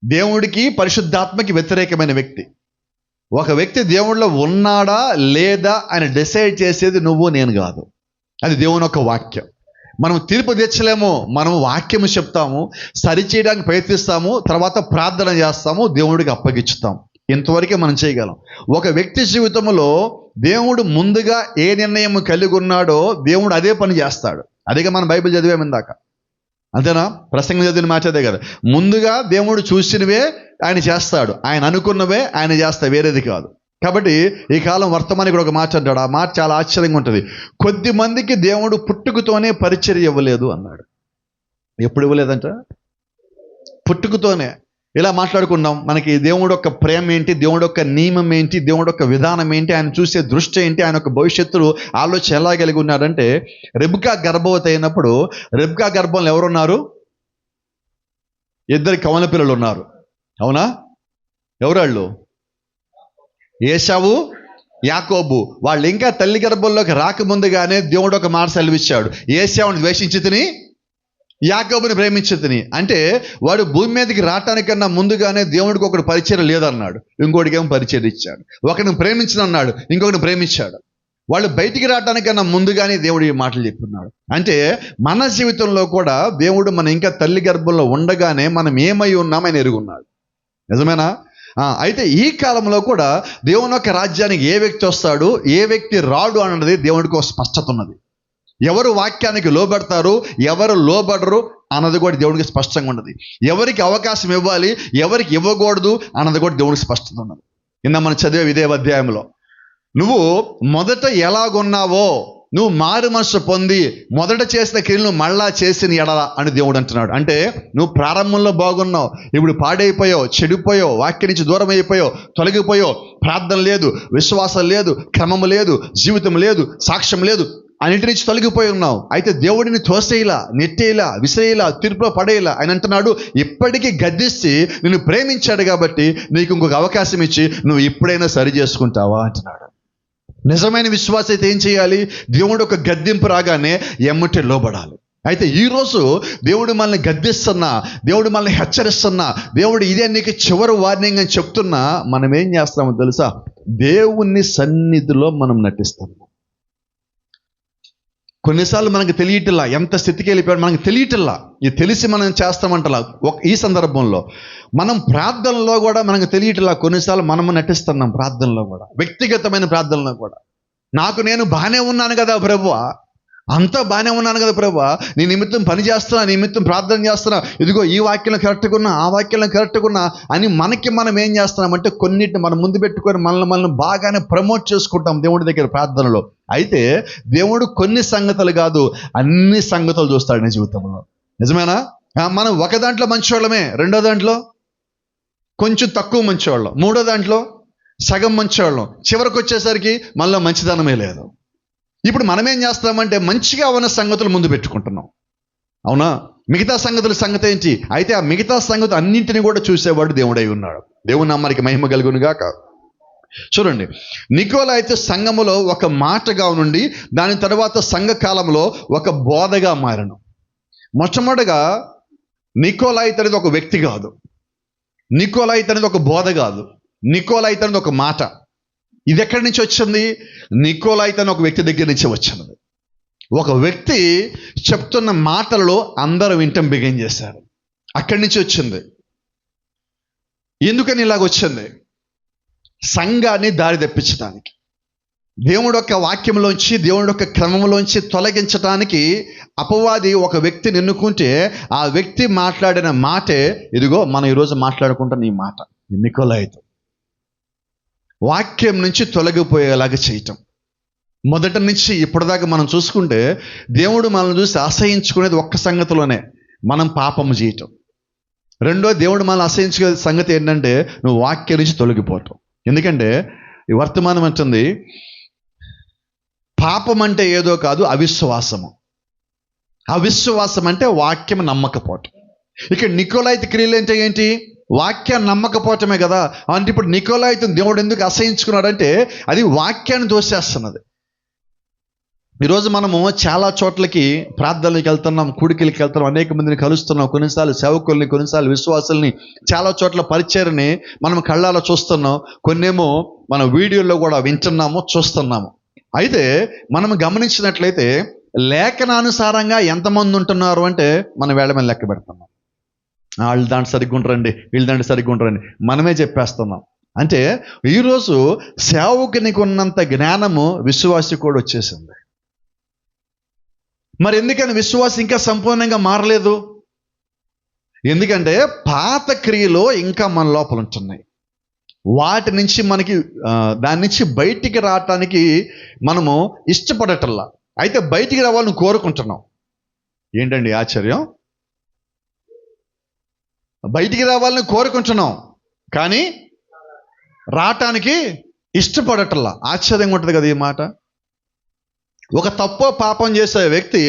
[SPEAKER 1] దేవుడికి పరిశుద్ధాత్మకి వ్యతిరేకమైన వ్యక్తి. ఒక వ్యక్తి దేవుడిలో ఉన్నాడా లేదా అని డిసైడ్ చేసేది నువ్వు నేను కాదు, అది దేవుని యొక్క వాక్యం. మనం తీర్పు తెచ్చలేము, మనం వాక్యము చెప్తాము, సరిచేయడానికి ప్రయత్నిస్తాము, తర్వాత ప్రార్థన చేస్తాము, దేవుడికి అప్పగించుతాం. ఇంతవరకే మనం చేయగలం. ఒక వ్యక్తి జీవితంలో దేవుడు ముందుగా ఏ నిర్ణయం కలిగి ఉన్నాడో దేవుడు అదే పని చేస్తాడు. అదేగా మనం బైబిల్ చదివాము ఇందాక, అంతేనా? ప్రసంగం చదివిన మాట అదే కదా. ముందుగా దేవుడు చూసినవే ఆయన చేస్తాడు, ఆయన అనుకున్నవే ఆయన చేస్తాడు, వేరేది కాదు. కాబట్టి ఈ కాలం వర్తమానికి కూడా ఒక మాట అంటాడు. ఆ మాట చాలా ఆశ్చర్యంగా ఉంటుంది. కొద్ది మందికి దేవుడు పుట్టుకతోనే పరిచర్య ఇవ్వలేదు అన్నాడు. ఎప్పుడు ఇవ్వలేదంట? పుట్టుకతోనే. ఇలా మాట్లాడుకున్నాం. మనకి దేవుడు యొక్క ప్రేమ ఏంటి, దేవుడు యొక్క నియమం ఏంటి, దేవుడు యొక్క విధానం ఏంటి, ఆయన చూసే దృష్టి ఏంటి, ఆయన యొక్క భవిష్యత్తులో ఆలోచన ఎలా కలిగి ఉన్నాడంటే, రెబ్కా గర్భవతి అయినప్పుడు రెబ్కా గర్భంలో ఎవరున్నారు? 2 కవల పిల్లలు ఉన్నారు. అవునా? ఎవరాళ్ళు? ఏశావు, యాకోబు. వాళ్ళు ఇంకా తల్లి గర్భంలోకి రాకముందుగానే దేవుడు ఒక మాట సెలవిచ్చాడు, ఏశావుని ద్వేషించితిని, యాకోబుని ప్రేమించితిని. అంటే వాడు భూమి మీదకి రావటానికన్నా ముందుగానే దేవుడికి ఒకటి పరిచయం లేదన్నాడు, ఇంకోటికి ఏమో పరిచయం ఇచ్చాడు. ఒకరిని ప్రేమించిన అన్నాడు, ఇంకొకరిని ప్రేమించాడు. వాళ్ళు బయటికి రావటానికన్నా ముందుగానే దేవుడు ఈ మాటలు చెప్తున్నాడు. అంటే మన జీవితంలో కూడా దేవుడు మన ఇంకా తల్లి గర్భంలో ఉండగానే మనం ఏమై ఉన్నామని ఎరుగున్నాడు. నిజమేనా? అయితే ఈ కాలంలో కూడా దేవుని యొక్క రాజ్యానికి ఏ వ్యక్తి వస్తాడు, ఏ వ్యక్తి రాడు అన్నది దేవుడికి ఒక స్పష్టత ఉన్నది. ఎవరు వాక్యానికి లోబడతారు, ఎవరు లోబడరు అన్నది కూడా దేవుడికి స్పష్టంగా ఉన్నది. ఎవరికి అవకాశం ఇవ్వాలి, ఎవరికి ఇవ్వకూడదు అన్నది కూడా దేవుడికి స్పష్టత ఉన్నది. నిన్న మనం చదివే ఇదే అధ్యాయంలో, నువ్వు మొదట ఎలాగున్నావో నువ్వు మారు మనసు పొంది మొదట చేసిన క్రియలను మళ్ళా చేసిన ఎడల అని దేవుడు అంటున్నాడు. అంటే నువ్వు ప్రారంభంలో బాగున్నావు, ఇప్పుడు పాడైపోయావు, చెడిపోయావు, వాక్యం నుంచి దూరం అయిపోయావు, తొలగిపోయావు, ప్రార్థన లేదు, విశ్వాసం లేదు, క్రమం లేదు, జీవితం లేదు, సాక్ష్యం లేదు, అన్నిటి నుంచి తొలగిపోయి ఉన్నావు. అయితే దేవుడిని తోసేలా, నెట్టేలా, విసిరేలా, తీర్పులో పడేలా ఆయన అంటున్నాడు, ఇప్పటికీ గద్దిస్తే నిన్ను ప్రేమించాడు కాబట్టి నీకు ఇంకొక అవకాశం ఇచ్చి నువ్వు ఇప్పుడైనా సరి చేసుకుంటావా అంటున్నాడు. నిజమైన విశ్వాసం అయితే ఏం చేయాలి? దేవుడు ఒక గద్దింపు రాగానే ఎమ్మటే లోబడాలి. అయితే ఈరోజు దేవుడు మనల్ని గద్దిస్తున్నా, దేవుడు మనల్ని హెచ్చరిస్తున్నా, దేవుడు ఇదే నీకు చివరి వార్నింగ్ అని చెప్తున్నా, మనం ఏం చేస్తామో తెలుసా? దేవుని సన్నిధిలో మనం నటిస్తాము. కొన్నిసార్లు మనకు తెలియటల్లా, ఎంత స్థితికి వెళ్ళిపోయాడు మనకు తెలియటల్లా. ఇది తెలిసి మనం చేస్తామంటలా. ఈ సందర్భంలో మనం ప్రార్థనలో కూడా మనకు తెలియటల్లా, కొన్నిసార్లు మనము నటిస్తున్నాం. ప్రార్థనలో కూడా, వ్యక్తిగతమైన ప్రార్థనలో కూడా, నేను బాగానే ఉన్నాను కదా ప్రభువా, అంతా బాగానే ఉన్నాను కదా ప్రభువా, నీ నిమిత్తం పని చేస్తున్నా, నీ నిమిత్తం ప్రార్థన చేస్తున్నా, ఇదిగో ఈ వాక్యంలో కరెక్ట్గా ఉన్నా, ఆ వాక్యంలో కరెక్ట్గా ఉన్నా అని మనం ఏం చేస్తున్నామంటే కొన్నిటిని మనం ముందు పెట్టుకొని మనల్ని బాగానే ప్రమోట్ చేసుకుంటాం దేవుడి దగ్గర ప్రార్థనలో. అయితే దేవుడు కొన్ని సంగతులు కాదు, అన్ని సంగతులు చూస్తాడు నీ జీవితంలో. నిజమేనా? మనం ఒక దాంట్లో మంచివాళ్ళమే, రెండో దాంట్లో కొంచెం తక్కువ మంచివాళ్ళం, మూడో దాంట్లో సగం మంచివాళ్ళం, చివరికి వచ్చేసరికి మనలో మంచిదనమే లేదు. ఇప్పుడు మనం ఏం చేస్తామంటే మంచిగా ఉన్న సంగతులు ముందు పెట్టుకుంటున్నాం. అవునా? మిగతా సంగతి ఏంటి? అయితే ఆ మిగతా సంగతులు అన్నింటినీ కూడా చూసేవాడు దేవుడై ఉన్నాడు. దేవుని నామానికి మహిమ కలుగును గాక. చూడండి, నికోలాయితు సంఘములో ఒక మాటగా నుండి దాని తర్వాత సంఘకాలంలో ఒక బోధగా మారను. మొట్టమొదటిగా నికోలాయితు అనేది ఒక వ్యక్తి కాదు, నికోలాయితు అనేది ఒక బోధ కాదు, నికోలాయితు అనేది ఒక మాట. ఇది ఎక్కడి నుంచి వచ్చింది? నికోలాయితు అనే ఒక వ్యక్తి దగ్గర నుంచి వచ్చినది. ఒక వ్యక్తి చెప్తున్న మాటలలో అందరూ వింటం బిగిన్ చేశారు. అక్కడి నుంచి వచ్చింది. ఎందుకని ఇలాగ వచ్చింది? సంఘాన్ని దారి తెప్పించడానికి, దేవుడి యొక్క వాక్యంలోంచి, దేవుడి యొక్క క్రమంలోంచి తొలగించడానికి అపవాది ఒక వ్యక్తిని ఎన్నుకుంటే ఆ వ్యక్తి మాట్లాడిన మాటే ఇదిగో మనం ఈరోజు మాట్లాడుకుంటున్న ఈ మాట. నికోలాయితు వాక్యం నుంచి తొలగిపోయేలాగా చేయటం. మొదటి నుంచి ఇప్పటిదాకా మనం చూసుకుంటే దేవుడు మనల్ని చూసి అసహించుకునేది ఒక్క సంగతిలోనే, మనం పాపము చేయటం. రెండో, దేవుడు మనల్ని అసహించుకునే సంగతి ఏంటంటే నువ్వు వాక్యం నుంచి తొలగిపోవటం. ఎందుకంటే ఈ వర్తమానం అంటుంది పాపం అంటే ఏదో కాదు, అవిశ్వాసము. అవిశ్వాసం అంటే వాక్యం నమ్మకపోవటం. ఇక్కడ నికోలాయితు క్రియలు అంటే ఏంటి? వాక్యాన్ని నమ్మకపోవటమే కదా. అంటే ఇప్పుడు నికోలాయితు దేవుడు ఎందుకు అసహించుకున్నాడంటే అది వాక్యాన్ని దోసేస్తున్నది. ఈరోజు మనము చాలా చోట్లకి ప్రార్థనలకు వెళ్తున్నాం, కూడికలకి వెళ్తున్నాం, అనేక మందిని కలుస్తున్నాం, కొన్నిసార్లు సేవకుల్ని, కొన్నిసార్లు విశ్వాసుల్ని, చాలా చోట్ల పరిచర్ని మనం కళ్ళాలో చూస్తున్నాం, కొన్నేమో మన వీడియోల్లో కూడా వింటున్నాము, చూస్తున్నాము. అయితే మనం గమనించినట్లయితే లేఖనానుసారంగా ఎంతమంది ఉంటున్నారు అంటే మనం వేళ మీద లెక్క పెడుతున్నాం. వాళ్ళు దాంట్లో సరిగ్గా ఉంటారండి, వీళ్ళు దాంట్లో సరిగ్గా ఉంటారండి మనమే చెప్పేస్తున్నాం. అంటే ఈరోజు సేవకునికి ఉన్నంత జ్ఞానము విశ్వాసి కూడా వచ్చేసింది. మరి ఎందుకని విశ్వాసం ఇంకా సంపూర్ణంగా మారలేదు? ఎందుకంటే పాత క్రియలు ఇంకా మన లోపల ఉంటున్నాయి. వాటి నుంచి మనకి దాని నుంచి బయటికి రావటానికి మనము ఇష్టపడటల్లా. అయితే బయటికి రావాలని కోరుకుంటున్నాం. ఏంటండి ఆశ్చర్యం? బయటికి రావాలని కోరుకుంటున్నాం కానీ రావటానికి ఇష్టపడటల్లా. ఆశ్చర్యంగా ఉంటుంది కదా ఈ మాట. ఒక తప్పో పాపం చేసే వ్యక్తి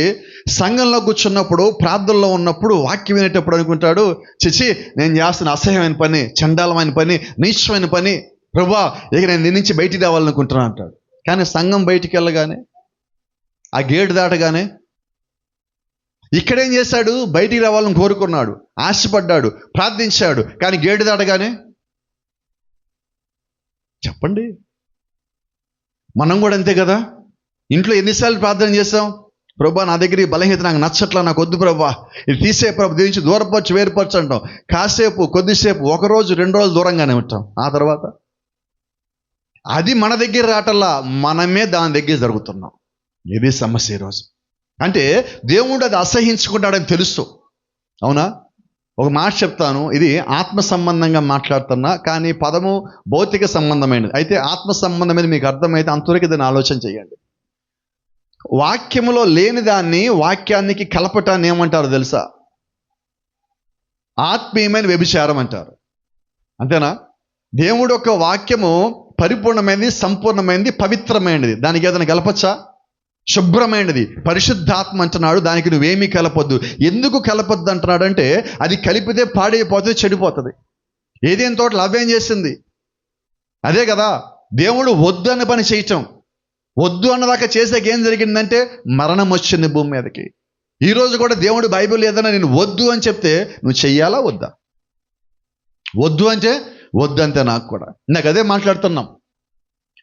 [SPEAKER 1] సంఘంలో కూర్చున్నప్పుడు, ప్రార్థనలో ఉన్నప్పుడు, వాక్యం వినేటప్పుడు అనుకుంటాడు, చిచి నేను చేస్తున్న అసహ్యమైన పని, చండాలమైన పని, నీచమైన పని, ప్రభువా ఇక నేను నీ నుంచి బయటికి రావాలనుకుంటున్నాను అంటాడు. కానీ సంఘం బయటికి వెళ్ళగానే, ఆ గేటు దాటగానే ఇక్కడేం చేశాడు? బయటికి రావాలని కోరుకున్నాడు, ఆశపడ్డాడు, ప్రార్థించాడు, కానీ గేటు దాటగానే చెప్పండి, మనం కూడా అంతే కదా. ఇంట్లో ఎన్నిసార్లు ప్రార్థన చేస్తాం, ప్రభా నా దగ్గర ఈ బలహీనత నాకు నచ్చట్లా, నాకు వద్దు ప్రభా, ఇది తీసే ప్రభు, దీని నుంచి దూరపరచు, వేరుపరచు అంటాం. కాసేపు, కొద్దిసేపు, ఒకరోజు 2 రోజులు దూరంగానే ఉంటాం. ఆ తర్వాత అది మన దగ్గర రావటల్లా మనమే దాని దగ్గర జరుగుతున్నాం. ఇది సమస్య ఈరోజు. అంటే దేవుడు అది అసహించుకుంటాడని తెలుసు. అవునా? ఒక మాట చెప్తాను, ఇది ఆత్మ సంబంధంగా మాట్లాడుతున్నా, కానీ పదము భౌతిక సంబంధమైనది. అయితే ఆత్మ సంబంధమైనది మీకు అర్థమైతే అంతవరకు దాన్ని ఆలోచన చేయండి. వాక్యములో లేని దాన్ని వాక్యానికి కలపటాన్ని ఏమంటారు తెలుసా? ఆత్మీయమైన వ్యభిచారం అంటారు. అంతేనా? దేవుడు యొక్క వాక్యము పరిపూర్ణమైనది, సంపూర్ణమైనది, పవిత్రమైనది. దానికి ఏదైనా కలపచ్చా? శుభ్రమైనది. పరిశుద్ధాత్మ అంటున్నాడు దానికి నువ్వేమీ కలపొద్దు. ఎందుకు కలపొద్దు అంటున్నాడు అంటే అది కలిపితే పాడైపోతుంది, చెడిపోతుంది. ఏదేని తోటలు అవేం చేసింది? అదే కదా దేవుడు వద్దు అన్న పని చేయటం. వద్దు అన్నదాకా చేసాక ఏం జరిగిందంటే మరణం వచ్చింది భూమి మీదకి. ఈరోజు కూడా దేవుడు బైబిల్ ఏదైనా నేను వద్దు అని చెప్తే నువ్వు చెయ్యాలా వద్దా? వద్దు అంటే వద్దు అంతే. నాకు కూడా నాకు అదే మాట్లాడుతున్నాం.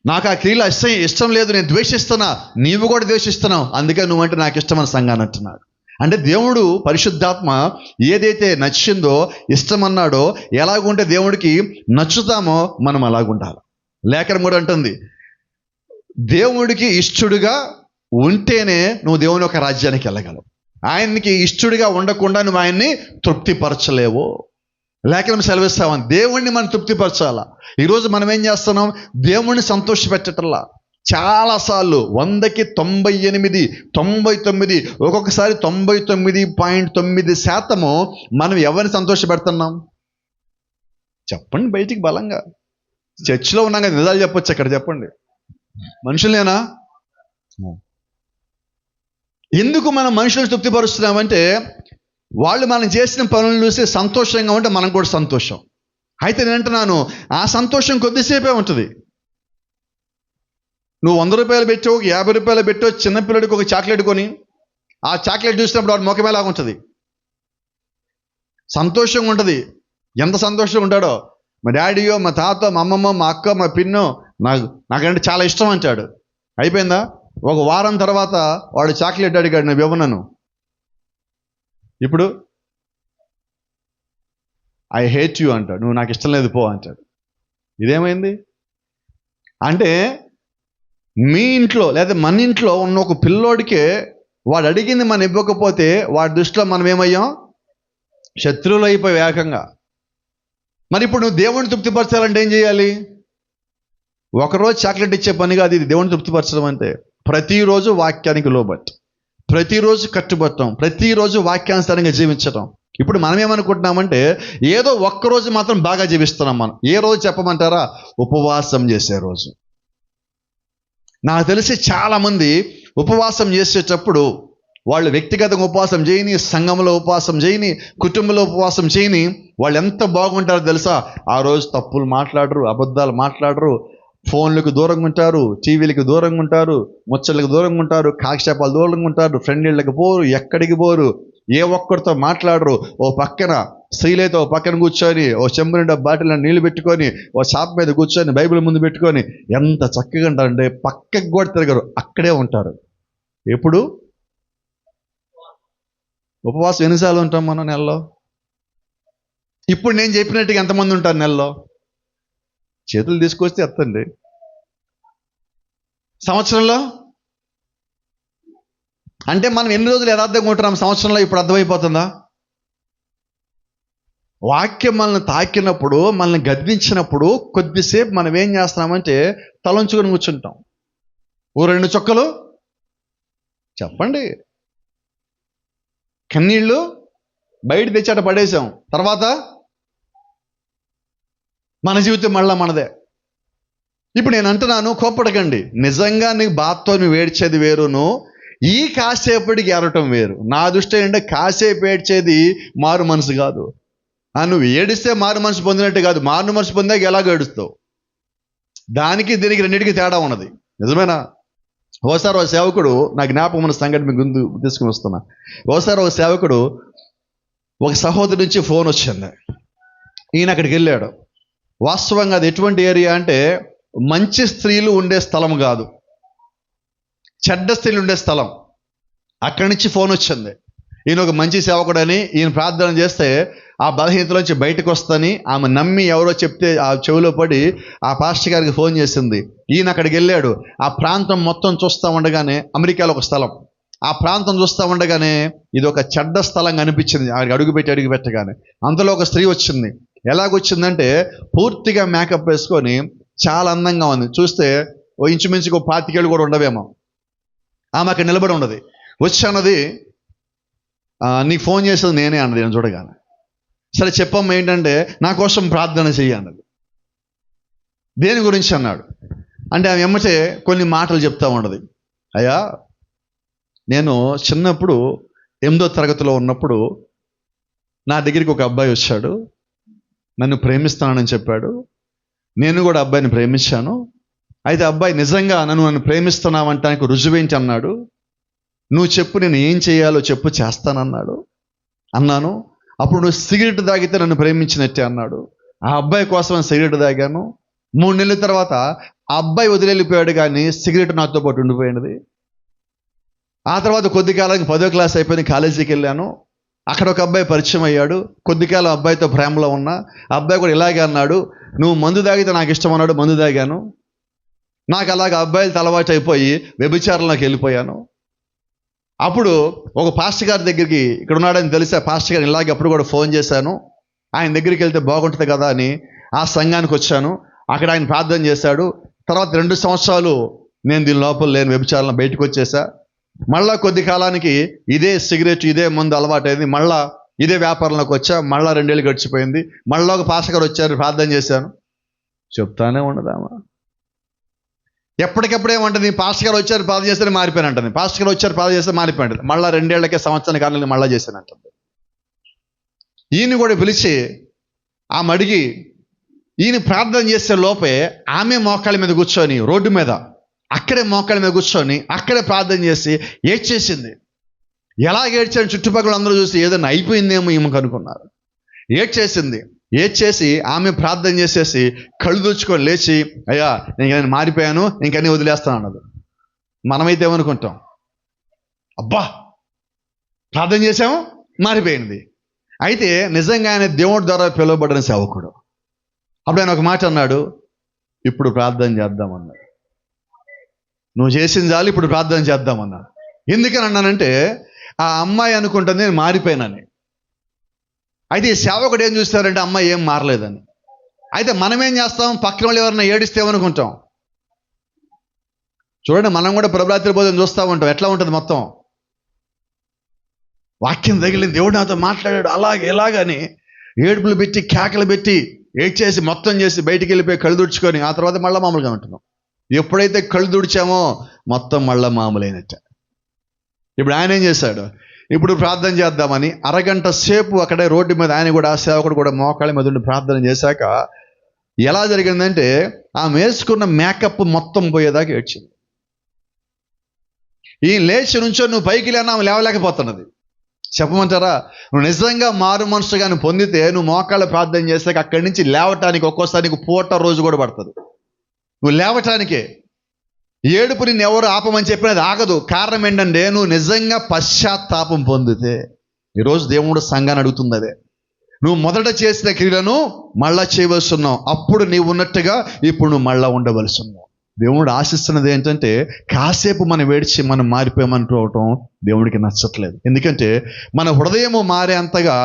[SPEAKER 1] నాకు ఆ క్రియలు ఇష్టం లేదు, నేను ద్వేషిస్తున్నా, నీవు కూడా ద్వేషిస్తున్నావు, అందుకే నువ్వంటే నాకు ఇష్టమని సంఘాన్ని అంటున్నాడు. అంటే దేవుడు పరిశుద్ధాత్మ ఏదైతే నచ్చిందో, ఇష్టమన్నాడో, ఎలాగుంటే దేవుడికి నచ్చుతామో మనం అలాగుండాలి. లేఖనం కూడా అంటుంది దేవుడికి ఇష్టడుగా ఉంటేనే నువ్వు దేవుని యొక్క రాజ్యానికి వెళ్ళగలవు. ఆయనకి ఇష్టడుగా ఉండకుండా నువ్వు ఆయన్ని తృప్తిపరచలేవు. లేఖనం సెలవిస్తామని దేవుణ్ణి మనం తృప్తిపరచాలా. ఈరోజు మనం ఏం చేస్తున్నాం? దేవుణ్ణి సంతోషపెట్టటల్లా. చాలాసార్లు 100కి 98, 99, ఒక్కొక్కసారి 99.9% మనం ఎవరిని సంతోషపెడుతున్నాం? చెప్పండి బయటికి బలంగా. చర్చిలో ఉన్నాం కదా, నిజాలు చెప్పొచ్చు. అక్కడ చెప్పండి, మనుషులేనా? ఎందుకు మనం మనుషులను తృప్తిపరుస్తున్నామంటే వాళ్ళు మనం చేసిన పనులు చూసి సంతోషంగా ఉంటే మనం కూడా సంతోషం. అయితే నేను అంటున్నాను, ఆ సంతోషం కొద్దిసేపే ఉంటుంది. నువ్వు 100 రూపాయలు పెట్టో, 50 రూపాయలు పెట్టో, చిన్నపిల్లడికి ఒక చాక్లెట్ కొని ఆ చాక్లెట్ చూసినప్పుడు వాడు ముఖం ఎలాగా ఉంటుంది? సంతోషంగా ఉంటుంది. ఎంత సంతోషంగా ఉంటాడో. మా డాడీయో, మా తాత, మా అమ్మమ్మ, మా అక్క, మా పిన్నో నాకంటే చాలా ఇష్టం అంటాడు. అయిపోయిందా? ఒక వారం తర్వాత వాడు చాక్లెట్ అడిగాడు, నువ్వు ఇవ్వనను. ఇప్పుడు ఐ హేట్ యూ అంటాడు, నువ్వు నాకు ఇష్టం లేదు పో అంటాడు. ఇదేమైంది అంటే మీ ఇంట్లో లేదా మన ఇంట్లో ఉన్న ఒక పిల్లోడికే వాడు అడిగింది మనం ఇవ్వకపోతే వాడి దృష్టిలో మనం ఏమయ్యాం? శత్రువులు అయిపోయి ఏకంగా. మరి ఇప్పుడు నువ్వు దేవుడిని తృప్తిపరచాలంటే ఏం చేయాలి? ఒకరోజు చాక్లెట్ ఇచ్చే పని కాదు ఇది. దేవుడిని తృప్తిపరచడం అంటే ప్రతిరోజు వాక్యానికి లోబట్టి, ప్రతిరోజు కట్టుబట్టం, ప్రతిరోజు వాక్యానుసారంగా జీవించటం. ఇప్పుడు మనం ఏమనుకుంటున్నామంటే ఏదో ఒక్కరోజు మాత్రం బాగా జీవిస్తున్నాం మనం. ఏ రోజు చెప్పమంటారా? ఉపవాసం చేసే రోజు. నాకు తెలిసి చాలామంది ఉపవాసం చేసేటప్పుడు వాళ్ళు వ్యక్తిగతంగా ఉపవాసం చేయని, సంఘంలో ఉపవాసం చేయని, కుటుంబంలో ఉపవాసం చేయని, వాళ్ళు ఎంత బాగుంటారో తెలుసా? ఆ రోజు తప్పులు మాట్లాడరు, అబద్ధాలు మాట్లాడరు, ఫోన్లకు దూరంగా ఉంటారు, టీవీలకు దూరంగా ఉంటారు, ముచ్చళ్ళకు దూరంగా ఉంటారు, కాక్షేపాలు దూరంగా ఉంటారు, ఫ్రెండ్ ఇళ్ళకి పోరు, ఎక్కడికి పోరు, ఏ ఒక్కరితో మాట్లాడరు. ఓ పక్కన స్త్రీలైతే ఓ పక్కన కూర్చొని ఓ చెంబు నిండా బాటిల్ నీళ్లు పెట్టుకొని ఓ షాప్ మీద కూర్చొని బైబిల్ ముందు పెట్టుకొని ఎంత చక్కగా ఉంటారంటే పక్కకి కూడా తిరగరు, అక్కడే ఉంటారు. ఎప్పుడు ఉపవాసం ఎన్నిసార్లు ఉంటాం మనం నెలలో? ఇప్పుడు నేను చెప్పినట్టుగా ఎంతమంది ఉంటారు నెలలో? చేతులు తీసుకొస్తే ఎత్తండి. సంవత్సరంలో అంటే మనం ఎన్ని రోజులు యథార్థంగా ఉంటున్నాం సంవత్సరంలో? ఇప్పుడు అర్థమైపోతుందా? వాక్యం మనల్ని తాకినప్పుడు, మనల్ని గద్దించినప్పుడు కొద్దిసేపు మనం ఏం చేస్తున్నామంటే తలంచుకొని కూర్చుంటాం. ఓ 2 చుక్కలు చెప్పండి, కన్నీళ్ళు బయట తెచ్చాట పడేసాం. తర్వాత మన జీవితం మళ్ళా మనదే. ఇప్పుడు నేను అంటున్నాను, కోప్పడకండి. నిజంగా నీకు బాధతో నువ్వు ఏడ్చేది వేరును, ఈ కాసేపటికి ఏడటం వేరు. నా దృష్టి ఏంటంటే కాసేపు ఏడ్చేది మారు మనసు కాదు. నువ్వు ఏడిస్తే మారు మనసు పొందినట్టు కాదు, మారు మనసు పొందాక ఎలాగో ఏడుస్తావు. దానికి దీనికి రెండింటికి తేడా ఉన్నది. నిజమేనా? ఓసారి ఒక సేవకుడు, నా జ్ఞాపకం ఉన్న సంఘటన మీకు ముందు తీసుకుని వస్తున్నా. ఓసారి ఒక సేవకుడు ఒక సహోదరు నుంచి ఫోన్ వచ్చింది. ఈయన అక్కడికి వెళ్ళాడు. వాస్తవంగా అది ఎటువంటి ఏరియా అంటే మంచి స్త్రీలు ఉండే స్థలం కాదు, చెడ్డ స్త్రీలు ఉండే స్థలం. అక్కడి నుంచి ఫోన్ వచ్చింది. ఈయన ఒక మంచి సేవకుడని ఈయన ప్రార్థన చేస్తే ఆ బలహీనతలోంచి బయటకు వస్తని ఆమె నమ్మి ఎవరో చెప్తే ఆ చెవిలో పడి ఆ పాస్టర్ గారికి ఫోన్ చేసింది. ఈయన అక్కడికి వెళ్ళాడు. ఆ ప్రాంతం మొత్తం చూస్తూ ఉండగానే, అమెరికాలో ఒక స్థలం, ఆ ప్రాంతం చూస్తూ ఉండగానే ఇది ఒక చెడ్డ స్థలంగా అనిపించింది. అడుగు పెట్టగానే అంతలో ఒక స్త్రీ వచ్చింది. ఎలాగొచ్చిందంటే పూర్తిగా మేకప్ వేసుకొని చాలా అందంగా ఉంది. చూస్తే ఓ ఇంచుమించుకు 25 ఏళ్ళు కూడా ఉండవేమో. ఆమె అక్కడ నిలబడి ఉన్నది. వచ్చి అన్నది, నీకు ఫోన్ చేసేది నేనే అన్నది. నేను చూడగానే, సరే చెప్పమ్మా ఏంటంటే, నా కోసం ప్రార్థన చెయ్యి అన్నది. దేని గురించి అన్నాడు అంటే ఆమె ఎమ్మటే కొన్ని మాటలు చెప్తా ఉన్నది. అయ్యా, నేను చిన్నప్పుడు 8వ తరగతిలో ఉన్నప్పుడు నా దగ్గరికి ఒక అబ్బాయి వచ్చాడు. నన్ను ప్రేమిస్తానని చెప్పాడు. నేను కూడా అబ్బాయిని ప్రేమించాను. అయితే అబ్బాయి నిజంగా నన్ను ప్రేమిస్తున్నావంటానికి రుజువేంటి అన్నాడు. నువ్వు చెప్పు, నేను ఏం చేయాలో చెప్పు, చేస్తానన్నాడు. అన్నాను. అప్పుడు నువ్వు సిగరెట్ తాగితే నన్ను ప్రేమించినట్టే అన్నాడు. ఆ అబ్బాయి కోసం సిగరెట్ తాగాను. 3 నెలల తర్వాత ఆ అబ్బాయి వదిలిపోయాడు, కానీ సిగరెట్ నాతో పాటు ఉండిపోయినది. ఆ తర్వాత కొద్ది కాలానికి 10వ క్లాస్ అయిపోయింది, కాలేజీకి వెళ్ళాను. అక్కడ ఒక అబ్బాయి పరిచయం అయ్యాడు. కొద్ది కాలం అబ్బాయితో ప్రేమలో ఉన్నా. ఆ అబ్బాయి కూడా ఇలాగే అన్నాడు, నువ్వు మందు తాగితే నాకు ఇష్టం అన్నాడు. మందు తాగాను. నాకు అలాగ అబ్బాయిలతో అలవాటు అయిపోయి వ్యభిచారంలోకి వెళ్ళిపోయాను. అప్పుడు ఒక పాస్టర్ గారి దగ్గరికి, ఇక్కడ ఉన్నాడని తెలిసి ఆ పాస్టర్ గారిని ఇలాగే అప్పుడు కూడా ఫోన్ చేశాను. ఆయన దగ్గరికి వెళ్తే బాగుంటుంది కదా అని ఆ సంఘానికి వచ్చాను. అక్కడ ఆయన ప్రార్థన చేశాడు. తర్వాత 2 సంవత్సరాలు నేను దీని లోపల లేని వ్యభిచారంలో బయటకు వచ్చేసా. మళ్ళా కొద్ది కాలానికి ఇదే సిగరెట్, ఇదే మందు అలవాటైంది. మళ్ళా ఇదే వ్యాపారంలోకి వచ్చా. మళ్ళా 2 ఏళ్ళు గడిచిపోయింది. మళ్ళీ ఒక పాస్టర్ గారు వచ్చారు, ప్రార్థన చేశాను. చెప్తానే ఉండదామా? ఎప్పటికెప్పుడు ఏమంటుంది, పాస్టర్ గారు వచ్చారు ప్రార్థన చేస్తే మారిపోయాను అంటుంది. పాస్టర్ గారు వచ్చారు ప్రార్థన చేస్తే మారిపోయింది. మళ్ళీ 2 ఏళ్లకే సంవత్సరానికి కారణాలు మళ్ళీ చేశానంటుంది. ఈయన కూడా పిలిచి ఆమె అడిగి, ఈయన ప్రార్థన చేసే లోపే ఆమె మోకాళ్ళ మీద కూర్చొని రోడ్డు మీద అక్కడే మోకాళ్ళ మీద కూర్చొని అక్కడే ప్రార్థన చేసి ఏడ్చేసింది. ఎలా ఏడ్చాను చుట్టుపక్కల అందరూ చూసి ఏదైనా అయిపోయిందేమో ఈమెకు అనుకున్నారు. ఏడ్చేసింది. ఏడ్చేసి ఆమె ప్రార్థన చేసేసి కళ్ళు తుడుచుకొని లేచి, అయ్యా నేను మారిపోయాను, ఇంకన్నీ వదిలేస్తాను అన్నది. మనమైతే ఏమనుకుంటాం, అబ్బా ప్రార్థన చేసాము మారిపోయింది. అయితే నిజంగా ఆయన దేవుడి ద్వారా పిలువబడిన సేవకుడు. అప్పుడు ఆయన ఒక మాట అన్నాడు, ఇప్పుడు ప్రార్థన చేద్దామన్నాడు. నువ్వు చేసిన చాలు, ఇప్పుడు ప్రార్థన చేద్దామన్నాడు. ఎందుకని అన్నానంటే ఆ అమ్మాయి అనుకుంటుంది నేను మారిపోయానని. అయితే ఈ సేవకుడు ఏం చూస్తారంటే అమ్మాయి ఏం మారలేదని. అయితే మనం ఏం చేస్తాం, పక్కన వాళ్ళు ఎవరైనా ఏడిస్తే ఏమనుకుంటాం. చూడండి, మనం కూడా ప్రభరాత్రి భోజనం చూస్తూ ఉంటాం. ఎట్లా ఉంటుంది మొత్తం, వాక్యం తగిలింది, దేవుడు నాతో మాట్లాడాడు, అలాగే ఎలాగని ఏడుపులు పెట్టి కేకలు పెట్టి ఏడ్చేసి మొత్తం చేసి బయటికి వెళ్ళిపోయి కళ్ళు తుడుచుకొని ఆ తర్వాత మళ్ళీ మామూలుగా ఉంటున్నాం. ఎప్పుడైతే కళ్ళు తుడిచామో మొత్తం మళ్ళీ మామూలైనట్ట. ఇప్పుడు ఆయన ఏం చేశాడు, ఇప్పుడు ప్రార్థన చేద్దామని అరగంట సేపు అక్కడే రోడ్డు మీద ఆయన కూడా, ఆ సేవకుడు కూడా మోకాళ్ళ మీద ఉండి ప్రార్థన చేశాక ఎలా జరిగిందంటే ఆమె వేసుకున్న మేకప్ మొత్తం పోయేదాకా ఏడ్చింది. ఈ లేచి నుంచో నువ్వు పైకి లేనా ఆమె లేవలేకపోతున్నది. చెప్పమంటారా, నువ్వు నిజంగా మారు మనసుగా నువ్వు పొందితే నువ్వు మోకాళ్ళ ప్రార్థన చేశాక అక్కడి నుంచి లేవటానికి ఒక్కోసారి నీకు పూట రోజు కూడా పడుతుంది. నువ్వు లేవటానికే. ఏడుపు నిన్ను ఎవరు ఆపమని చెప్పినది ఆగదు. కారణం ఏంటంటే నువ్వు నిజంగా పశ్చాత్తాపం పొందితే. ఈరోజు దేవుడు సంఘాన్ని అడుగుతుంది అదే. నువ్వు మొదట చేసిన క్రియలను మళ్ళా చేయవలసి ఉన్నావు. అప్పుడు నీవు ఉన్నట్టుగా ఇప్పుడు నువ్వు మళ్ళా ఉండవలసి ఉన్నావు. దేవుడు ఆశిస్తున్నది ఏంటంటే కాసేపు మనం వేడిచి మనం మారిపోయామనుకోవటం దేవుడికి నచ్చట్లేదు. ఎందుకంటే మన హృదయము మారేంతగా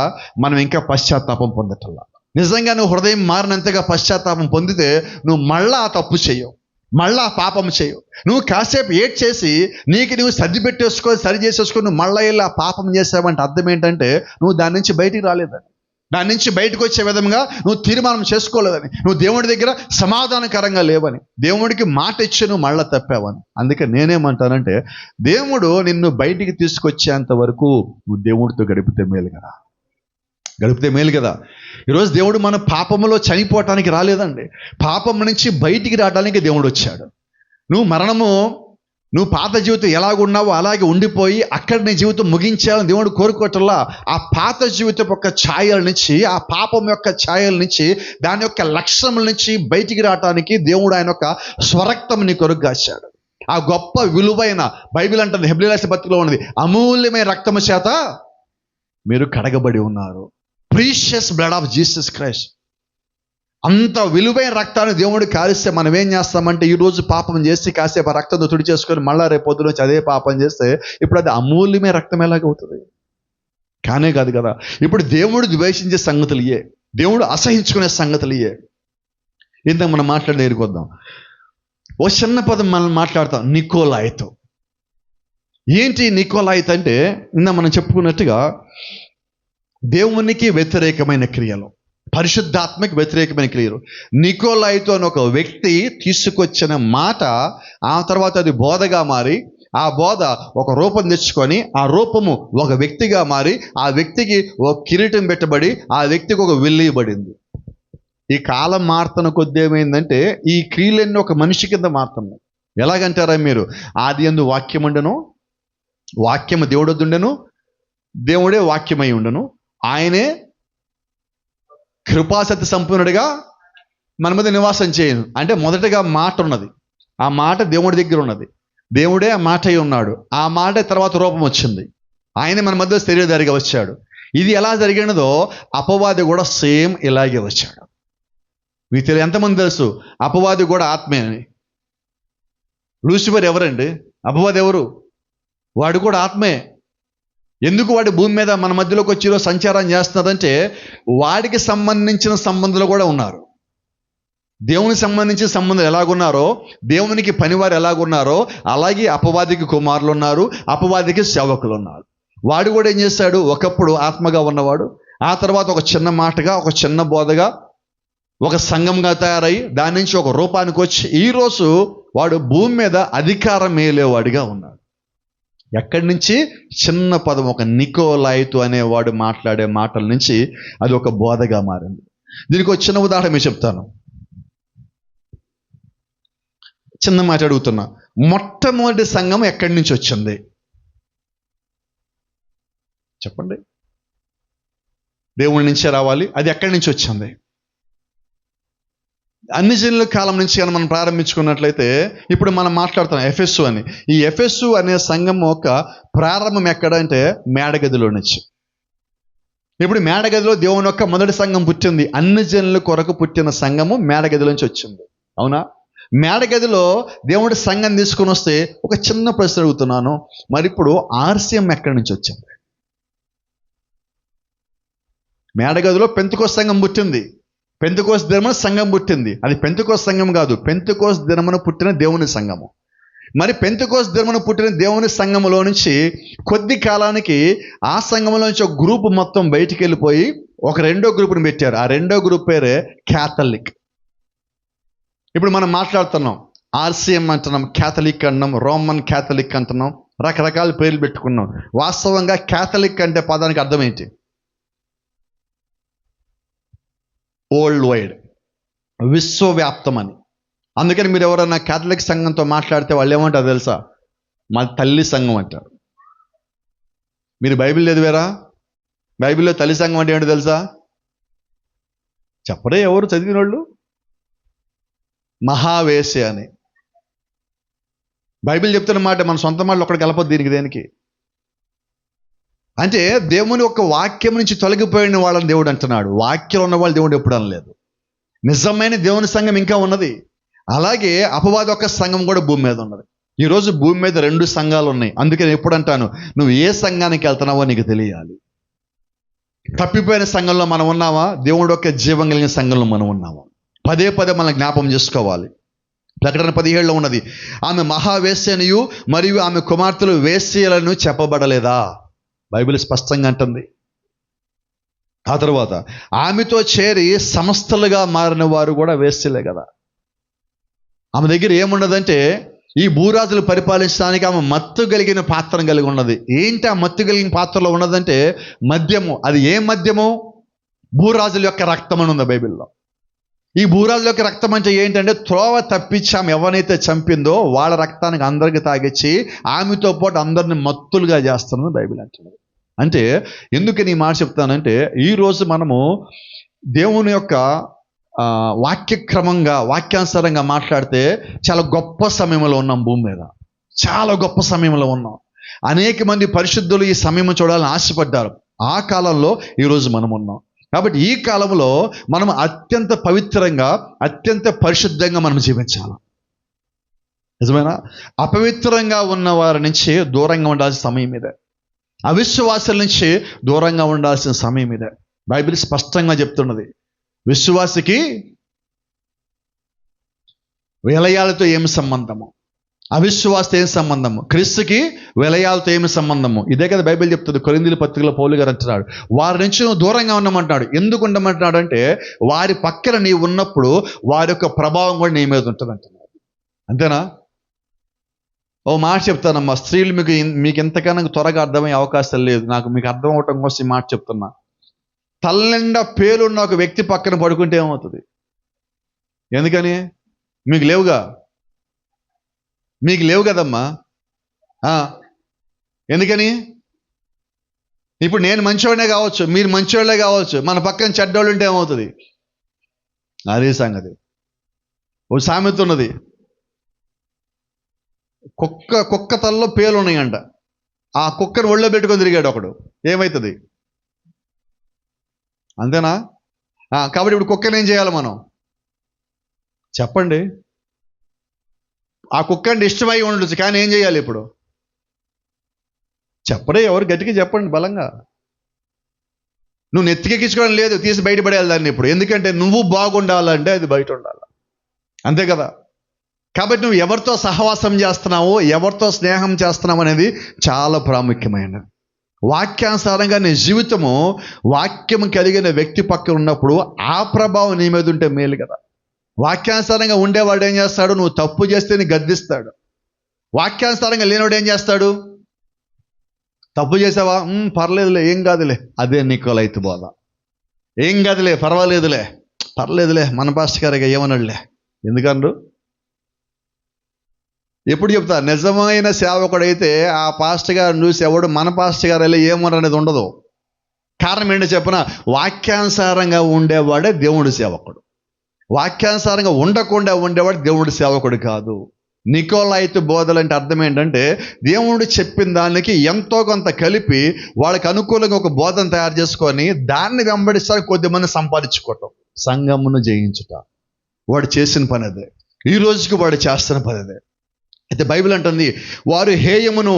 [SPEAKER 1] మనం ఇంకా పశ్చాత్తాపం పొందటల్లా. నిజంగా నువ్వు హృదయం మారినంతగా పశ్చాత్తాపం పొందితే నువ్వు మళ్ళా ఆ తప్పు చేయవు, మళ్ళా పాపం చేయవు. నువ్వు కాసేపు ఏడ్ చేసి నీకు నువ్వు సర్ది పెట్టేసుకొని సరి చేసేసుకొని నువ్వు మళ్ళీ వెళ్ళి ఆ పాపం చేసావంటే అర్థం ఏంటంటే నువ్వు దాని నుంచి బయటికి రాలేదని, దాని నుంచి బయటకు వచ్చే విధంగా నువ్వు తీర్మానం చేసుకోలేదని, నువ్వు దేవుడి దగ్గర సమాధానకరంగా లేవని, దేవుడికి మాట ఇచ్చి నువ్వు మళ్ళీ తప్పావని. అందుకే నేనేమంటానంటే దేవుడు నిన్ను బయటికి తీసుకొచ్చేంత వరకు నువ్వు దేవుడితో గడిపితే మేలు కదా. ఈరోజు దేవుడు మన పాపములో చనిపోవటానికి రాలేదండి, పాపం నుంచి బయటికి రావడానికి దేవుడు వచ్చాడు. నువ్వు పాత జీవితం ఎలాగున్నావో అలాగే ఉండిపోయి అక్కడ నీ జీవితం ముగించాలని దేవుడు కోరుకోవటంలా ఆ పాత జీవితం యొక్క ఛాయల నుంచి, ఆ పాపం యొక్క ఛాయల నుంచి, దాని యొక్క లక్షణముల నుంచి బయటికి రావటానికి దేవుడు ఆయన యొక్క స్వరక్తం నీ కొరకు కాచాడు. ఆ గొప్ప విలువైన బైబిల్ అంటుంది, హెబ్రీ రాసిన పత్రికలో ఉన్నది, అమూల్యమైన రక్తము చేత మీరు కడగబడి ఉన్నారు. Precious blood of Jesus Christ. అంత విలువైన రక్తాన్ని దేవుడు కారిస్తే మనం ఏం చేస్తామంటే ఈరోజు పాపం చేసి కాసేపు రక్తంతో తుడి చేసుకొని మళ్ళా రేపు పొద్దున వచ్చి అదే పాపం చేస్తే ఇప్పుడు అది అమూల్యమైన రక్తం ఎలాగవుతుంది? కానే కాదు కదా. ఇప్పుడు దేవుడు ద్వేషించే సంగతులు ఇయే, దేవుడు అసహించుకునే సంగతులు ఇయే. ఇంత మనం మాట్లాడి ఎదుర్కొద్దాం. ఓ చిన్న పదం మనం మాట్లాడతాం, నికోలాయితో. ఏంటి నికోలాయిత్ అంటే ఇంత మనం చెప్పుకున్నట్టుగా దేవునికి వ్యతిరేకమైన క్రియలు, పరిశుద్ధాత్మకి వ్యతిరేకమైన క్రియలు. నికోలాయితో అని ఒక వ్యక్తి తీసుకొచ్చిన మాట ఆ తర్వాత అది బోధగా మారి ఆ బోధ ఒక రూపం తెచ్చుకొని ఆ రూపము ఒక వ్యక్తిగా మారి ఆ వ్యక్తికి ఒక కిరీటం పెట్టబడి ఆ వ్యక్తికి ఒక విల్లు ఇవ్వబడింది. ఈ కాలం మారుతున్న కొద్ది ఏమైందంటే ఈ క్రియలన్నీ ఒక మనిషి కింద మారుతున్నాయి. ఎలాగంటారా మీరు? ఆది యందు వాక్యం ఉండెను, వాక్యము దేవుడొద్దుండెను, దేవుడే వాక్యమై ఉండెను, ఆయనే కృపాసత్య సంపూర్ణుడిగా మన మీద నివాసం చేయను. అంటే మొదటగా మాట ఉన్నది, ఆ మాట దేవుడి దగ్గర ఉన్నది, దేవుడే ఆ మాట అయి ఉన్నాడు, ఆ మాట తర్వాత రూపం వచ్చింది, ఆయన మన మధ్య శరీరధారిగా వచ్చాడు. ఇది ఎలా జరిగినదో అపవాది కూడా సేమ్ ఇలాగే వచ్చాడు. మీకు తెలియదు, ఎంతమంది తెలుసు అపవాది కూడా ఆత్మే అని? లూసిఫర్ ఎవరండి? అపవాది ఎవరు? వాడు కూడా ఆత్మే. ఎందుకు వాడి భూమి మీద మన మధ్యలోకి వచ్చి సంచారం చేస్తున్నదంటే వాడికి సంబంధించిన సంబంధాలు కూడా ఉన్నారు. దేవునికి సంబంధించిన సంబంధాలు ఎలాగున్నారో, దేవునికి పనివారు ఎలాగున్నారో అలాగే అపవాదికి కుమారులు ఉన్నారు, అపవాదికి సేవకులు ఉన్నారు. వాడు కూడా ఏం చేశాడు? ఒకప్పుడు ఆత్మగా ఉన్నవాడు ఆ తర్వాత ఒక చిన్న మాటగా, ఒక చిన్న బోధగా, ఒక సంఘంగా తయారై దాని నుంచి ఒక రూపానికి వచ్చి ఈరోజు వాడు భూమి మీద అధికారం మేలేవాడిగా ఉన్నాడు. ఎక్కడి నుంచి? చిన్న పదం, ఒక నికోలాయితు అనేవాడు మాట్లాడే మాటల నుంచి అది ఒక బోధగా మారింది. దీనికి ఒక చిన్న ఉదాహరణ మీకు చెప్తాను. చిన్న మాట అడుగుతున్నా, మొట్టమొదటి సంఘం ఎక్కడి నుంచి వచ్చింది చెప్పండి? దేవుడి నుంచే రావాలి. అది ఎక్కడి నుంచి వచ్చింది? అన్ని జనుల కాలం నుంచి కానీ మనం ప్రారంభించుకున్నట్లయితే ఇప్పుడు మనం మాట్లాడుతాం ఎఫెస్సు అని. ఈ ఎఫెస్సు అనే సంఘం ఒక ప్రారంభం ఎక్కడంటే మేడగదిలో నుంచి. ఇప్పుడు మేడగదిలో దేవుని యొక్క మొదటి సంఘం పుట్టింది. అన్ని జనుల కొరకు పుట్టిన సంఘము మేడగదిలో నుంచి వచ్చింది. అవునా? మేడగదిలో దేవుడి సంఘం తీసుకుని వస్తే ఒక చిన్న ప్రశ్న అడుగుతున్నాను, మరి ఇప్పుడు ఆర్సీఎం ఎక్కడి నుంచి వచ్చింది? మేడగదిలో పెంతెకోస్తు సంఘం పుట్టింది, పెంతెకోస్తు దినమున సంఘం పుట్టింది. అది పెంతెకోస్తు సంఘం కాదు, పెంతెకోస్తు దినమున పుట్టిన దేవుని సంఘము. మరి పెంతెకోస్తు దినమున పుట్టిన దేవుని సంఘములో నుంచి కొద్ది కాలానికి ఆ సంఘంలో నుంచి ఒక గ్రూప్ మొత్తం బయటికి వెళ్ళిపోయి ఒక రెండో గ్రూప్ని పెట్టారు. ఆ రెండో గ్రూప్ పేరే క్యాథలిక్. ఇప్పుడు మనం మాట్లాడుతున్నాం ఆర్సీఎం అంటున్నాం, క్యాథలిక్ అంటున్నాం, రోమన్ క్యాథలిక్ అంటున్నాం, రకరకాల పేర్లు పెట్టుకున్నాం. వాస్తవంగా క్యాథలిక్ అంటే పదానికి అర్థం ఏంటి? వరల్డ్ వైడ్, విశ్వవ్యాప్తం అని. అందుకని మీరు ఎవరైనా క్యాథలిక్ సంఘంతో మాట్లాడితే వాళ్ళు ఏమంటారు తెలుసా? మా తల్లి సంఘం అంటారు. మీరు బైబిల్ చదివారా? బైబిల్లో తల్లి సంఘం అంటే ఏంటో తెలుసా? చెప్పరే ఎవరు చదివిన వాళ్ళు? మహావేశ్య అని బైబిల్ చెప్తున్న మాట. మన సొంత మాటలు ఒక్కడికి కలపదు దీనికి దేనికి. అంటే దేవుని యొక్క వాక్యం నుంచి తొలగిపోయిన వాళ్ళని దేవుడు అంటున్నాడు. వాక్యం ఉన్న వాళ్ళు దేవుడు ఎప్పుడు అనలేదు. నిజమైన దేవుని సంఘం ఇంకా ఉన్నది. అలాగే అపవాది యొక్క సంఘం కూడా భూమి మీద ఉన్నది. ఈరోజు భూమి మీద 2 సంఘాలు ఉన్నాయి. అందుకే నేను ఎప్పుడు అంటాను, నువ్వు ఏ సంఘానికి వెళ్తున్నావో నీకు తెలియాలి. తప్పిపోయిన సంఘంలో మనం ఉన్నావా? దేవుడు యొక్క జీవం కలిగిన సంఘంలో మనం ఉన్నావా? పదే పదే మనం జ్ఞాపం చేసుకోవాలి. ప్రకటన 17లో ఉన్నది, ఆమె మహావేశ్యనియు మరియు ఆమె కుమార్తెలు వేశ్యలను చెప్పబడలేదా? బైబిల్ స్పష్టంగా అంటుంది. ఆ తర్వాత ఆమెతో చేరి సంస్థలుగా మారిన వారు కూడా వేశ్యలే కదా. ఆమె దగ్గర ఏమున్నదంటే ఈ భూరాజులు పరిపాలించడానికి ఆమె మత్తు కలిగిన పాత్రను కలిగి ఉన్నది. ఏంటి ఆ మత్తు కలిగిన పాత్రలో ఉన్నదంటే మద్యము. అది ఏ మద్యము? భూరాజుల యొక్క రక్తం అని ఉంది బైబిల్లో. ఈ భూరాజుల యొక్క రక్తం అంటే ఏంటంటే త్రోవ తప్పించి ఆమె ఎవరైతే చంపిందో వాళ్ళ రక్తానికి అందరికి తాగిచ్చి ఆమెతో పాటు అందరిని మత్తులుగా చేస్తున్నది బైబిల్ అంటున్నది. అంటే ఎందుకని ఈ మాట చెప్తానంటే ఈరోజు మనము దేవుని యొక్క వాక్యక్రమంగా వాక్యానుసారంగా మాట్లాడితే చాలా గొప్ప సమయంలో ఉన్నాం. భూమి మీద చాలా గొప్ప సమయంలో ఉన్నాం. అనేక మంది పరిశుద్ధులు ఈ సమయం చూడాలని ఆశపడ్డారు. ఆ కాలంలో ఈరోజు మనం ఉన్నాం. కాబట్టి ఈ కాలంలో మనం అత్యంత పవిత్రంగా, అత్యంత పరిశుద్ధంగా మనం జీవించాలి. నిజమేనా? అపవిత్రంగా ఉన్న వారి నుంచి దూరంగా ఉండాల్సిన సమయం ఇదే. అవిశ్వాసుల నుంచి దూరంగా ఉండాల్సిన సమయం ఇదే. బైబిల్ స్పష్టంగా చెప్తున్నది, విశ్వాసికి విలయాలతో ఏమి సంబంధము, అవిశ్వాసతో ఏమి సంబంధము, క్రీస్తుకి విలయాలతో ఏమి సంబంధము. ఇదే కదా బైబిల్ చెప్తుంది. కొరింథీయుల పత్రికలో పౌలు గారు అంటున్నాడు, వారి నుంచి నువ్వు దూరంగా ఉండమంటున్నాడు. ఎందుకు ఉండమంటున్నాడు అంటే వారి పక్కన నీవు ఉన్నప్పుడు వారి యొక్క ప్రభావం కూడా నీ మీద ఉంటుంది అంటున్నాడు. అంతేనా? ఓ మాట చెప్తానమ్మా, స్త్రీలు మీకు ఎంతకన్నా త్వరగా అర్థమయ్యే అవకాశం లేదు. మీకు అర్థం అవటం కోసం ఈ మాట చెప్తున్నా. తల్లిండా పేలున్న ఒక వ్యక్తి పక్కన పడుకుంటే ఏమవుతుంది? ఎందుకని? మీకు లేవు కదమ్మా. ఎందుకని? ఇప్పుడు నేను మంచివాడినే కావచ్చు, మీరు మంచివాళ్ళే కావచ్చు, మన పక్కన చెడ్డోళ్ళు ఉంటే ఏమవుతుంది? అదే సంగతి. ఓ సామెత ఉన్నది, కుక్క తలలో పేలు ఉన్నాయంట. ఆ కుక్కను ఒళ్ళో పెట్టుకొని తిరిగాడు ఒకడు, ఏమవుతుంది? అంతేనా? కాబట్టి ఇప్పుడు కుక్కను ఏం చేయాలి మనం? చెప్పండి. ఆ కుక్క అంటే ఇష్టమై ఉండొచ్చు, కానీ ఏం చేయాలి ఇప్పుడు? చెప్పడే, ఎవరు గట్టిగా చెప్పండి బలంగా. నువ్వు నెత్తికెక్కించుకోవడం లేదు, తీసి బయటపడేయాలి దాన్ని ఇప్పుడు. ఎందుకంటే నువ్వు బాగుండాలంటే అది బయట ఉండాలి, అంతే కదా. కాబట్టి నువ్వు ఎవరితో సహవాసం చేస్తున్నావు, ఎవరితో స్నేహం చేస్తున్నావు అనేది చాలా ప్రాముఖ్యమైనది. వాక్యానుసారంగా నీ జీవితము వాక్యం కలిగిన వ్యక్తి పక్కన ఉన్నప్పుడు ఆ ప్రభావం నీ మీద ఉంటే మేలు కదా. వాక్యానుసారంగా ఉండేవాడు ఏం చేస్తాడు? నువ్వు తప్పు చేస్తే నీ గద్దిస్తాడు. వాక్యానుసారంగా లేనివాడు ఏం చేస్తాడు? తప్పు చేసావా, పర్లేదులే, ఏం కాదులే. అదే నికోలైతు బోధ. ఏం కాదులే, పర్లేదులే, మన పాస్టర్ గారిగా ఏమన్నాడులే. ఎందుకన్నారు? ఎప్పుడు చెప్తా, నిజమైన సేవకుడైతే ఆ పాస్టర్ గారిని చూసి ఎవడు మన పాస్టర్ గారు వెళ్ళి ఏమన్నారు అనేది ఉండదు. కారణం ఏంటో చెప్పిన, వాక్యానుసారంగా ఉండేవాడే దేవుడి సేవకుడు. వాక్యానుసారంగా ఉండకుండా ఉండేవాడు దేవుడి సేవకుడు కాదు. నికోలైతు బోధలు అంటే అర్థం ఏంటంటే, దేవుడు చెప్పిన దానికి ఎంతో కొంత కలిపి వాళ్ళకి అనుకూలంగా ఒక బోధన తయారు చేసుకొని దాన్ని వెంబడిస్తారు, కొద్దిమంది సంపాదించుకోవటం, సంఘమును జయించుట. వాడు చేసిన పని అదే, ఈ రోజుకి వాడు చేస్తున్న పని అదే. అయితే బైబిల్ అంటుంది, వారు హేయమును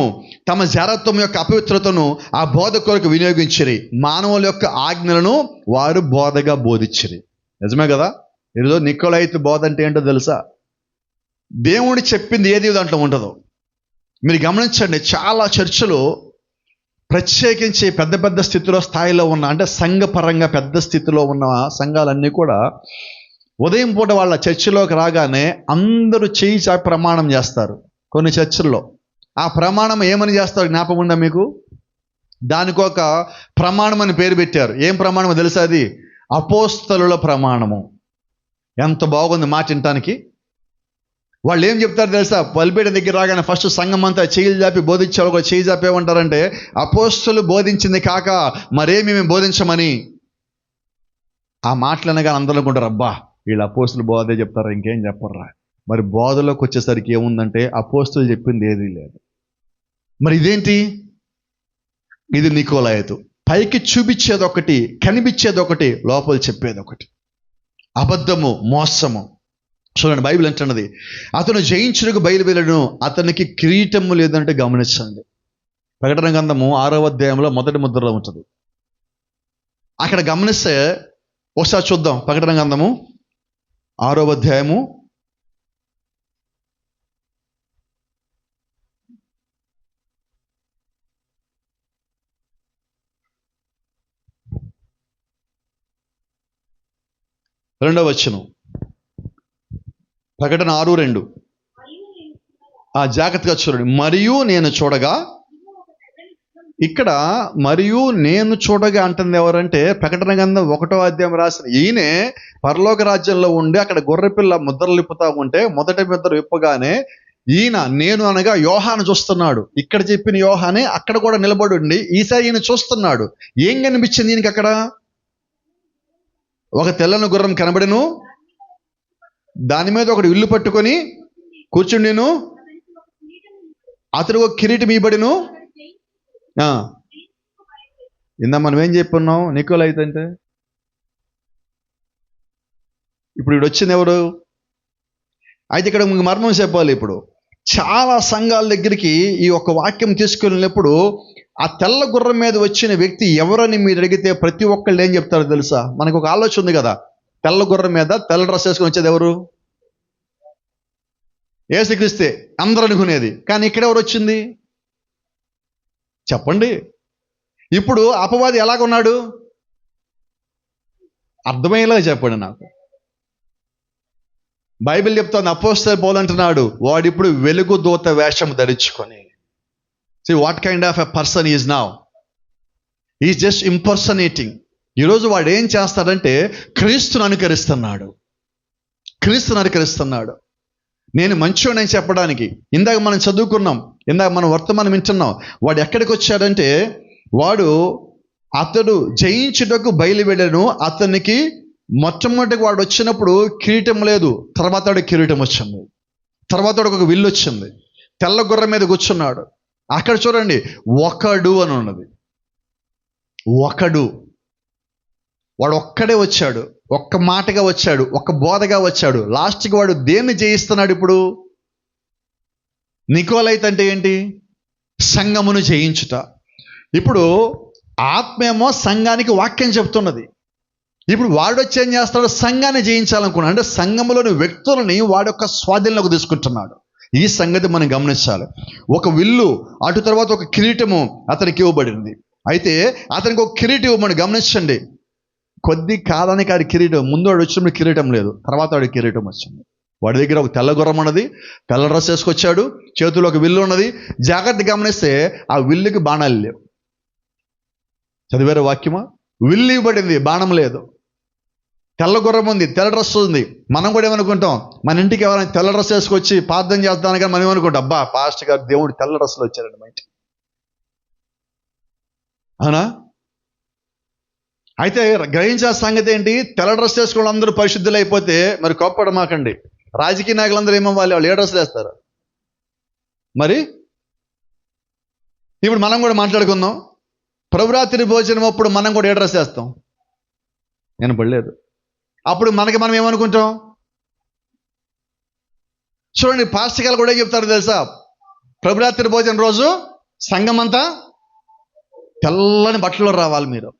[SPEAKER 1] తమ జారత్వం యొక్క అపవిత్రతను ఆ బోధ కొరకు వినియోగించిరి, మానవుల యొక్క ఆజ్ఞలను వారు బోధగా బోధించిరి. నిజమే కదా. ఈరోజు నికోలైతు బోధ అంటే ఏంటో తెలుసా? దేవుడు చెప్పింది ఏది దాంట్లో ఉండదు. మీరు గమనించండి, చాలా చర్చలు ప్రత్యేకించి పెద్ద పెద్ద స్థాయిలో ఉన్న, అంటే సంఘపరంగా పెద్ద స్థితిలో ఉన్న సంఘాలన్నీ కూడా ఉదయం పూట వాళ్ళ చర్చిలోకి రాగానే అందరూ చేయి చాపి ప్రమాణం చేస్తారు. కొన్ని చర్చిల్లో ఆ ప్రమాణం ఏమని చేస్తారు జ్ఞాపకం ఉందా మీకు? దానికి ఒక ప్రమాణం అని పేరు పెట్టారు. ఏం ప్రమాణమో తెలుసా? అది అపోస్తలుల ప్రమాణము. ఎంత బాగుంది మాట వినటానికి. వాళ్ళు ఏం చెప్తారు తెలుసా? పలిపేట దగ్గర రాగానే ఫస్ట్ సంఘం అంతా చేయి చాపి బోధించారు. ఒక చేయి చాపి ఏమంటారంటే, అపోస్తలు బోధించింది కాక మరేమి మేము బోధించమని. ఆ మాటలు అనగా అందరూ అనుకుంటారు, అబ్బా వీళ్ళు అపోస్తులు బోధే చెప్తారా, ఇంకేం చెప్పర్రా. మరి బోధలోకి వచ్చేసరికి ఏముందంటే అపోస్తులు చెప్పింది ఏదీ లేదు. మరి ఇదేంటి? ఇది నికోలైతు. పైకి చూపించేది ఒకటి, కనిపించేది ఒకటి, లోపల చెప్పేది ఒకటి. అబద్ధము, మోసము. చూడండి, బైబిల్ అంటున్నది, అతను జయించుటకు బయలువెళ్ళను, అతనికి కిరీటము లేదంటే గమనించండి. ప్రకటన గ్రంథము 6వ అధ్యాయంలో మొదటి ముద్రలో ఉంటుంది. అక్కడ గమనిస్తే ఒకసారి చూద్దాం. ప్రకటన గ్రంథము 6వ అధ్యాయము 2వ వచనం. ప్రకటన 6:2. జాగ్రత్తగా చూడండి. మరియు నేను చూడగా, ఇక్కడ మరియు నేను చూడగా అంటుంది ఎవరంటే, ప్రకటన గ్రంథం 1వ అధ్యాయం రాసిన ఈయనే పరలోక రాజ్యంలో ఉండి అక్కడ గొర్రెపిల్ల ముద్రలు విప్పుతా ఉంటే మొదటి ముద్ర విప్పగానే ఈయన, నేను అనగా యోహాను చూస్తున్నాడు. ఇక్కడ చెప్పిన యోహానే అక్కడ కూడా నిలబడి ఉండి ఈసారి ఈయన చూస్తున్నాడు. ఏం కనిపించింది ఈయనకి అక్కడ? ఒక తెల్లని గుర్రం కనబడెను, దాని మీద ఒకడు విల్లు పట్టుకొని కూర్చుండెను, అతడు ఒక కిరీటం ఇవ్వబడెను. ఇందా మనం ఏం చెప్పున్నాం నికోలైతు అంటే? ఇప్పుడు వచ్చింది ఎవరు? అయితే ఇక్కడ మీకు మర్మం చెప్పాలి. ఇప్పుడు చాలా సంఘాల దగ్గరికి ఈ ఒక వాక్యం తీసుకెళ్ళినప్పుడు ఆ తెల్ల గుర్రం మీద వచ్చిన వ్యక్తి ఎవరని మీరు అడిగితే ప్రతి ఒక్కళ్ళు ఏం చెప్తారో తెలుసా? మనకు ఒక ఆలోచన ఉంది కదా, తెల్ల గుర్రం మీద తెల్ల డ్రెస్ వేసుకొని వచ్చేది ఎవరు? యేసుక్రీస్తే అందరూ అనుకునేది. కానీ ఇక్కడ ఎవరు వచ్చింది చెప్పండి? ఇప్పుడు అపవాది ఎలాగున్నాడు అర్థమయ్యేలా చెప్పండి నాకు. బైబిల్ చెప్తోంది, అపోస్తలుడు పౌలు అంటున్నాడు, వాడిప్పుడు వెలుగు దూత వేషం ధరించుకొని. See what kind of a person he is now. He is just impersonating. ఈరోజు వాడు ఏం చేస్తాడంటే క్రీస్తుని అనుకరిస్తున్నాడు. నేను మంచోడని చెప్పడానికి. ఇందాక మనం చదువుకున్నాం, ఇందాక మనం వర్తమానం వింటున్నాం. వాడు ఎక్కడికి వచ్చాడంటే, అతడు జయించుటకు బయలువెళ్ళాను. అతనికి మొట్టమొదటికి వాడు వచ్చినప్పుడు కిరీటం లేదు, తర్వాత కిరీటం వచ్చింది. తర్వాత ఒక విల్లు వచ్చింది. తెల్ల గుర్రం మీద కూర్చున్నాడు. అక్కడ చూడండి, ఒకడు అని ఉన్నది. వాడు ఒక్కడే వచ్చాడు, ఒక్క మాటగా వచ్చాడు, ఒక్క బోధగా వచ్చాడు. లాస్ట్కి వాడు దేన్ని జయిస్తున్నాడు? ఇప్పుడు నికోలైత్ అంటే ఏంటి? సంఘమును జయించుట. ఇప్పుడు ఆత్మేమో సంఘానికి వాక్యం చెప్తున్నది. ఇప్పుడు వాడు వచ్చి ఏం చేస్తాడు? సంఘాన్ని జయించాలనుకున్నాడు. అంటే సంఘములోని వ్యక్తులని వాడు యొక్క స్వాధీనంలోకి తీసుకుంటున్నాడు. ఈ సంగతి మనం గమనించాలి. ఒక విల్లు, అటు తర్వాత ఒక కిరీటము అతనికి ఇవ్వబడింది. అయితే అతనికి ఒక కిరీటం ఇవ్వమని గమనించండి. కొద్ది కాలానికి ఆడి కిరీటం, ముందు వాడు వచ్చినప్పుడు కిరీటం లేదు, తర్వాత వాడి కిరీటం వచ్చింది. వాడి దగ్గర ఒక తెల్ల గుర్రం ఉన్నది, తెల్ల డ్రెస్ వేసుకొచ్చాడు, చేతిలో ఒక విల్లు ఉన్నది. జాగ్రత్త గమనిస్తే ఆ విల్లుకి బాణాలు లేవు. చదివారు వాక్యమా? విల్లు ఇవ్వబడింది, బాణం లేదు. తెల్ల గుర్రం ఉంది, తెల్ల డ్రెస్ ఉంది. మనం కూడా ఏమనుకుంటాం, మన ఇంటికి ఎవరైనా తెల్ల డ్రెస్ వేసుకొచ్చి ప్రార్థన చేస్తాను కానీ మనం ఏమనుకుంటాం, అబ్బా పాస్టర్ గారు దేవుడు తెల్ల డ్రెస్లో వచ్చారండి మా ఇంటికి. అవునా? అయితే గ్రహించే సంగతి ఏంటి? తెల్ల డ్రెస్ వేసుకోవడం అందరూ పరిశుద్ధులు అయిపోతే మరి కోప్పడమాకండి. రాజకీయ నాయకులందరూ ఏమవ్వాలి? వాళ్ళు ఏ డ్రెస్సులు వేస్తారు మరి? ఇప్పుడు మనం కూడా మాట్లాడుకుందాం. ప్రభురాత్రి భోజనం అప్పుడు మనం కూడా ఏ డ్రెస్ వేస్తాం? నేను పడలేదు. అప్పుడు మనం ఏమనుకుంటాం? చూడండి, పాస్టర్ గారు కూడా ఏం చెప్తారు తెలుసా? ప్రభురాత్రి భోజనం రోజు సంఘం అంతా తెల్లని బట్టలు రావాలి మీరు.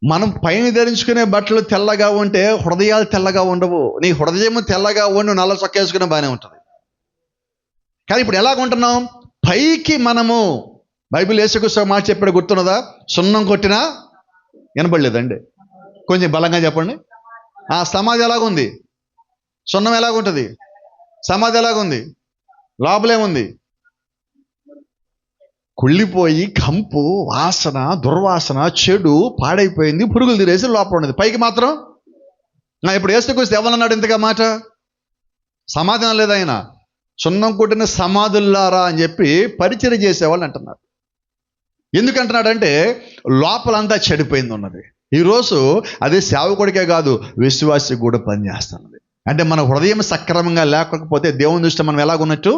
[SPEAKER 1] మనం పైన ధరించుకునే బట్టలు తెల్లగా ఉంటే హృదయాలు తెల్లగా ఉండవు. నీ హృదయం తెల్లగా ఉండి నల్ల చొక్కా వేసుకునే బాగానే ఉంటుంది. కానీ ఇప్పుడు ఎలాగుంటున్నాం? పైకి మనము, బైబిల్ యేసుక్రీస్తు మాట చెప్పాడు, గుర్తున్నదా? సున్నం కొట్టినా వినబడలేదండి. కొంచెం బలంగా చెప్పండి. ఆ సమాధి ఎలాగుంది? సున్నం ఎలాగుంటుంది? సమాధి ఎలాగుంది? లోపలేముంది? కుళ్ళిపోయి కంపు, వాసన, దుర్వాసన, చెడు, పాడైపోయింది, పురుగులు తిరేసి లోపల ఉన్నది. పైకి మాత్రం ఇప్పుడు యేసుక్రీస్తు ఎవరన్నాడు ఇంతగా మాట? సమాధానం లేదు. ఆయన సున్నం కొట్టిన సమాధుల్లారా అని చెప్పి పరిచయం చేసేవాళ్ళు అంటున్నారు. ఎందుకంటున్నాడంటే లోపలంతా చెడిపోయింది ఉన్నది. ఈరోజు అదే సేవకుడికే కాదు, విశ్వాసికి కూడా పనిచేస్తున్నది. అంటే మన హృదయం సక్రమంగా లేకపోతే దేవుని దృష్టి మనం ఎలాగున్నట్టు?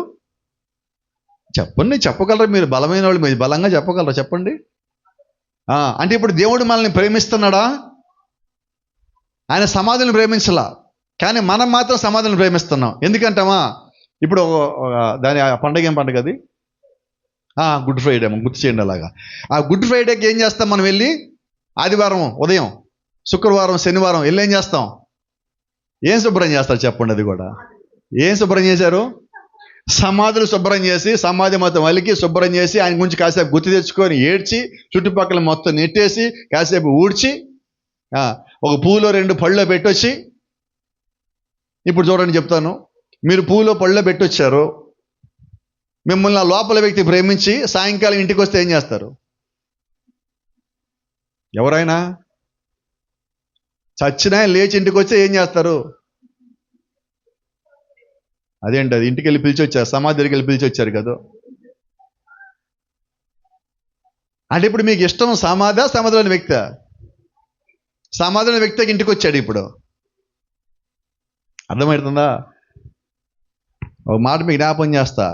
[SPEAKER 1] చెప్పండి, చెప్పగలరు మీరు? బలమైన వాళ్ళు మీరు బలంగా చెప్పగలరా? చెప్పండి. అంటే ఇప్పుడు దేవుడు మనల్ని ప్రేమిస్తున్నాడా? ఆయన సమాధులను ప్రేమించలా, కానీ మనం మాత్రం సమాధులను ప్రేమిస్తున్నాం. ఎందుకంటామా? ఇప్పుడు దాని పండగ ఏం పండుగ అది? Good Friday. గుర్తు చేయండి. అలాగా ఆ గుడ్ ఫ్రైడేకి ఏం చేస్తాం మనం? వెళ్ళి ఆదివారం ఉదయం, శుక్రవారం, శనివారం వెళ్ళి ఏం చేస్తాం? ఏం శుభ్రం చేస్తారు చెప్పండి? అది కూడా ఏం శుభ్రం చేశారు? సమాధులు శుభ్రం చేసి, సమాధి మొత్తం అలికి శుభ్రం చేసి, ఆయన గురించి కాసేపు గుర్తు తెచ్చుకొని ఏడ్చి, చుట్టుపక్కల మొత్తం నెట్టేసి, కాసేపు ఊడ్చి, ఒక పూలో 2 పళ్ళలో పెట్టొచ్చి, ఇప్పుడు చూడండి చెప్తాను, మీరు పూలో పళ్ళలో పెట్టొచ్చారు, మిమ్మల్ని ఆ లోపల వ్యక్తి ప్రేమించి సాయంకాలం ఇంటికి వస్తే ఏం చేస్తారు? ఎవరైనా చచ్చినా లేచి ఇంటికి వస్తే ఏం చేస్తారు? అదేంటి, అది ఇంటికి వెళ్ళి పిలిచి వచ్చారు, సమాధి దగ్గరికి వెళ్ళి పిలిచి వచ్చారు కదా. అంటే ఇప్పుడు మీకు ఇష్టం సమాధిలోని వ్యక్తి? సమాధిలోని వ్యక్తికి ఇంటికి వచ్చాడు. ఇప్పుడు అర్థమవుతుందా? ఒక మాట మీకు జ్ఞాపం చేస్తా,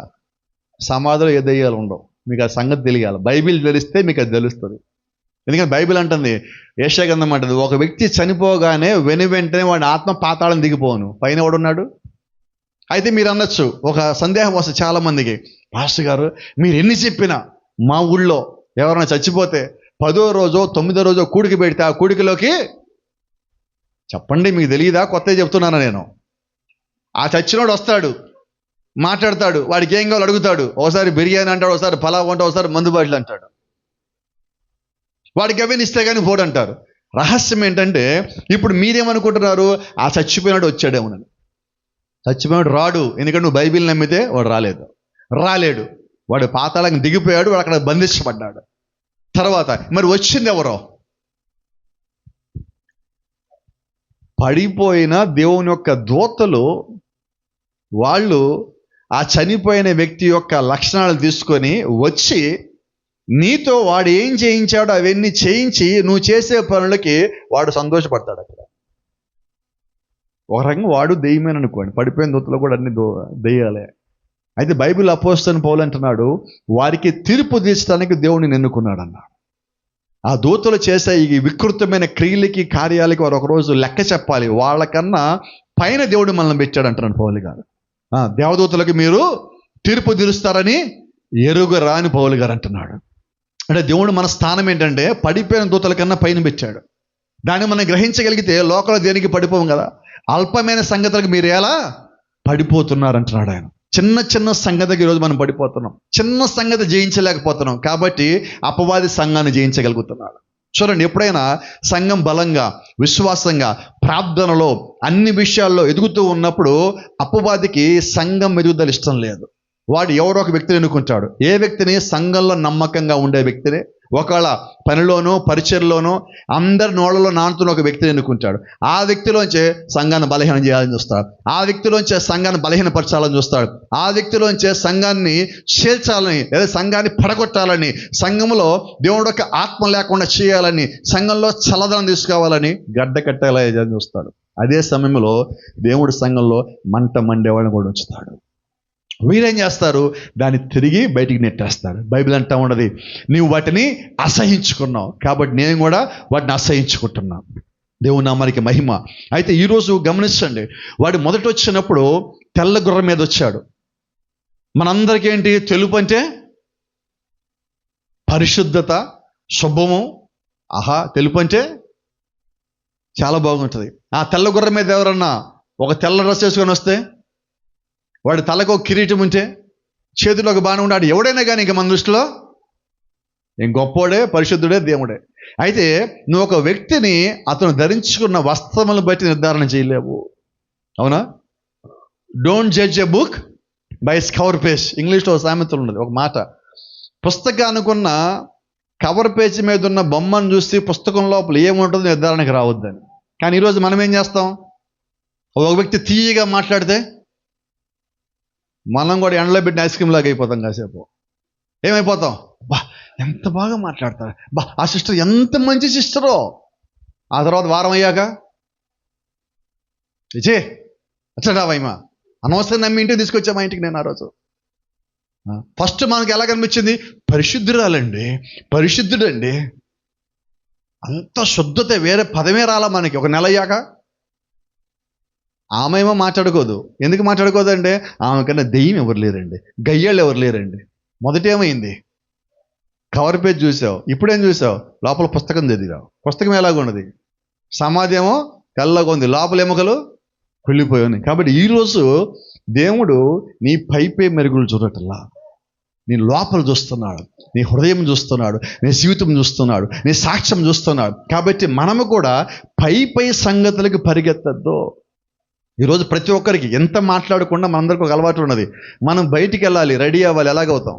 [SPEAKER 1] సమాధిలో ఏ దెయ్యాలు ఉండవు. మీకు ఆ సంగతి తెలియాలి. బైబిల్ తెలిస్తే మీకు అది తెలుస్తుంది. ఎందుకంటే బైబిల్ అంటుంది, యెషయా గ్రంథం అంటుంది, ఒక వ్యక్తి చనిపోగానే వెంటనే వాడి ఆత్మ పాతాళం దిగిపోను, పైన ఎవడున్నాడు? అయితే మీరు అనొచ్చు, ఒక సందేహం వస్తుంది చాలా మందికి, పాస్టర్ గారు మీరు ఎన్ని చెప్పినా మా ఊళ్ళో ఎవరైనా చచ్చిపోతే 10వ రోజో 9వ రోజో కూడికి పెడితే ఆ కూడికిలోకి చెప్పండి, మీకు తెలియదా? కొత్తగా చెప్తున్నాను నేను. ఆ చచ్చినోడు వస్తాడు, మాట్లాడతాడు, వాడికి ఏం కావాలో అడుగుతాడు. ఒకసారి బిర్యానీ అంటాడు, ఒకసారి పలావ్ అంటాడు, ఒకసారి మందు బాటిల్ అంటాడు. వాడికి అవన్నీ ఇస్తే కానీ పోడంటారు. రహస్యం ఏంటంటే ఇప్పుడు మీరేమనుకుంటున్నారు? ఆ చచ్చిపోయినాడు వచ్చాడేమోనని. చచ్చిపోయాడు రాడు, ఎందుకంటే నువ్వు బైబిల్ నమ్మితే వాడు రాలేడు. వాడు పాతాళానికి దిగిపోయాడు, వాడు అక్కడ బంధించబడ్డాడు. తర్వాత మరి వచ్చింది ఎవరో? పడిపోయిన దేవుని యొక్క దూతలు. వాళ్ళు ఆ చనిపోయిన వ్యక్తి యొక్క లక్షణాలు తీసుకొని వచ్చి నీతో వాడు ఏం చేయించాడో అవన్నీ చేయించి నువ్వు చేసే పనులకి వాడు సంతోషపడతాడు. అక్కడ ఒక రకంగా వాడు దెయ్యమని అనుకోండి. పడిపోయిన దూతలు కూడా అన్ని దెయ్యాలే. అయితే బైబిల్ అపోస్తలుడైన పౌలు అంటున్నాడు, వారికి తీర్పు తీర్చడానికి దేవుడిని ఎన్నుకున్నాడు అన్నాడు. ఆ దూతలు చేసే ఈ వికృతమైన క్రియలకి కార్యాలకి వారు ఒకరోజు లెక్క చెప్పాలి. వాళ్ళకన్నా పైన దేవుడు మనల్ని పెట్టాడు అంటున్నాడు పౌలు గారు. దేవదూతలకు మీరు తీర్పు తీరుస్తారని ఎరుగరా అని పౌలు గారు అంటున్నాడు. అంటే దేవుడు మన స్థానం ఏంటంటే పడిపోయిన దూతల కన్నా పైన పెట్టాడు. దాన్ని మనం గ్రహించగలిగితే లోకంలో దేనికి పడిపోం కదా. అల్పమైన సంగతులకు మీరు ఎలా పడిపోతున్నారు అంటున్నాడు ఆయన. చిన్న చిన్న సంగతికి ఈరోజు మనం పడిపోతున్నాం. చిన్న సంగతి జయించలేకపోతున్నాం కాబట్టి అపవాది సంఘాన్ని జయించగలుగుతున్నాడు. చూడండి, ఎప్పుడైనా సంఘం బలంగా విశ్వాసంగా ప్రార్థనలో అన్ని విషయాల్లో ఎదుగుతూ ఉన్నప్పుడు అపవాదికి సంఘం ఎదుగుదల ఇష్టం లేదు. వాడు ఎవరో ఒక వ్యక్తిని ఎన్నుకుంటాడు. ఏ వ్యక్తిని? సంఘంలో నమ్మకంగా ఉండే వ్యక్తిని. ఒకవేళ పనిలోనో పరిచయలోనో అందరి నోళ్ళలో నానుతున్న ఒక వ్యక్తిని ఎన్నుకుంటాడు. ఆ వ్యక్తిలోంచే సంఘాన్ని బలహీనం చేయాలని చూస్తాడు. ఆ వ్యక్తిలోంచే సంఘాన్ని బలహీనపరచాలని చూస్తాడు. ఆ వ్యక్తిలోంచే సంఘాన్ని చీల్చాలని లేదా సంఘాన్ని పడగొట్టాలని, సంఘంలో దేవుడు యొక్క ఆత్మ లేకుండా చేయాలని, సంఘంలో చల్లదనం తీసుకోవాలని గడ్డ కట్టాలని చూస్తాడు. అదే సమయంలో దేవుడు సంఘంలో మంట మండేవాడిని కూడా ఉంచుతాడు. వీరేం చేస్తారు? దాన్ని తిరిగి బయటికి నెట్టేస్తారు. బైబిల్ అంటా ఉన్నది, నీవు వాటిని అసహించుకున్నావు కాబట్టి నేను కూడా వాటిని అసహించుకుంటున్నాను. దేవుని నామానికి మహిమ. అయితే ఈరోజు గమనించండి, వాడు మొదట వచ్చినప్పుడు తెల్ల గుర్రం మీద వచ్చాడు. మనందరికీ ఏంటి? తెలుపు అంటే పరిశుద్ధత, శుభము. తెలుపు అంటే చాలా బాగుంటుంది. ఆ తెల్ల గుర్రం మీద ఎవరన్నా ఒక తెల్ల డ్రెస్ వేసుకొని వస్తే, వాడి తలకు ఒక కిరీటం ఉంటే, చేతిలో ఒక బాణం ఉన్నాడు, ఎవడైనా కానీ ఇంక మన దృష్టిలో ఏం గొప్పోడే, పరిశుద్ధుడే, దేవుడే. అయితే నువ్వు ఒక వ్యక్తిని అతను ధరించుకున్న వస్త్రములను బట్టి నిర్ధారణ చేయలేవు. అవునా? Don't judge a book by its cover page. ఇంగ్లీష్లో సామెత ఉన్నది, ఒక మాట. పుస్తకానికి ఉన్న కవర్ పేజ్ మీద ఉన్న బొమ్మను చూసి పుస్తకం లోపల ఏముంటుందో నిర్ధారణకు రావద్దని. కానీ ఈరోజు మనం ఏం చేస్తాం? ఒక వ్యక్తి తీయగా మాట్లాడితే మనం కూడా ఎండలో పెట్టిన ఐస్ క్రీమ్ లాగా అయిపోతాం. కాసేపు ఏమైపోతాం? ఎంత బాగా మాట్లాడతారు, ఆ సిస్టర్ ఎంత మంచి సిస్టరో. ఆ తర్వాత వారం అయ్యాక విజయ్ వచ్చాడా వైమా, అనవసరం నమ్మి ఇంటికి తీసుకొచ్చా మా ఇంటికి నేను ఆ రోజు. ఫస్ట్ మనకి ఎలా కనిపించింది? పరిశుద్ధురాలండి, పరిశుద్ధుడండి. అంత శుద్ధత వేరే పదమే రాలా మనకి. ఒక నెల అయ్యాక ఆమె ఏమో మాట్లాడుకోదు. ఎందుకు మాట్లాడుకోదు అంటే ఆమె కన్నా దెయ్యం ఎవరు లేరండి, గయ్యాళ్ళు ఎవరు లేరండి. మొదట ఏమైంది? కవర్ పేజ్ చూసావు. ఇప్పుడేం చూసావు? లోపల పుస్తకం చదివావు. పుస్తకం ఎలాగున్నది? సమాధి ఏమో తెల్లగా ఉంది, లోపల ఎముకలు కుళ్ళిపోయి. కాబట్టి ఈరోజు దేవుడు నీ పైపే మెరుగులు చూడటల్లా, నీ లోపల చూస్తున్నాడు, నీ హృదయం చూస్తున్నాడు, నీ జీవితం చూస్తున్నాడు, నీ సాక్ష్యం చూస్తున్నాడు. కాబట్టి మనము కూడా పై సంగతులకు పరిగెత్తద్దు. ఈరోజు ప్రతి ఒక్కరికి ఎంత మాట్లాడకుండా మనందరికీ ఒక అలవాటు ఉన్నది. మనం బయటికి వెళ్ళాలి, రెడీ అవ్వాలి. ఎలాగవుతాం?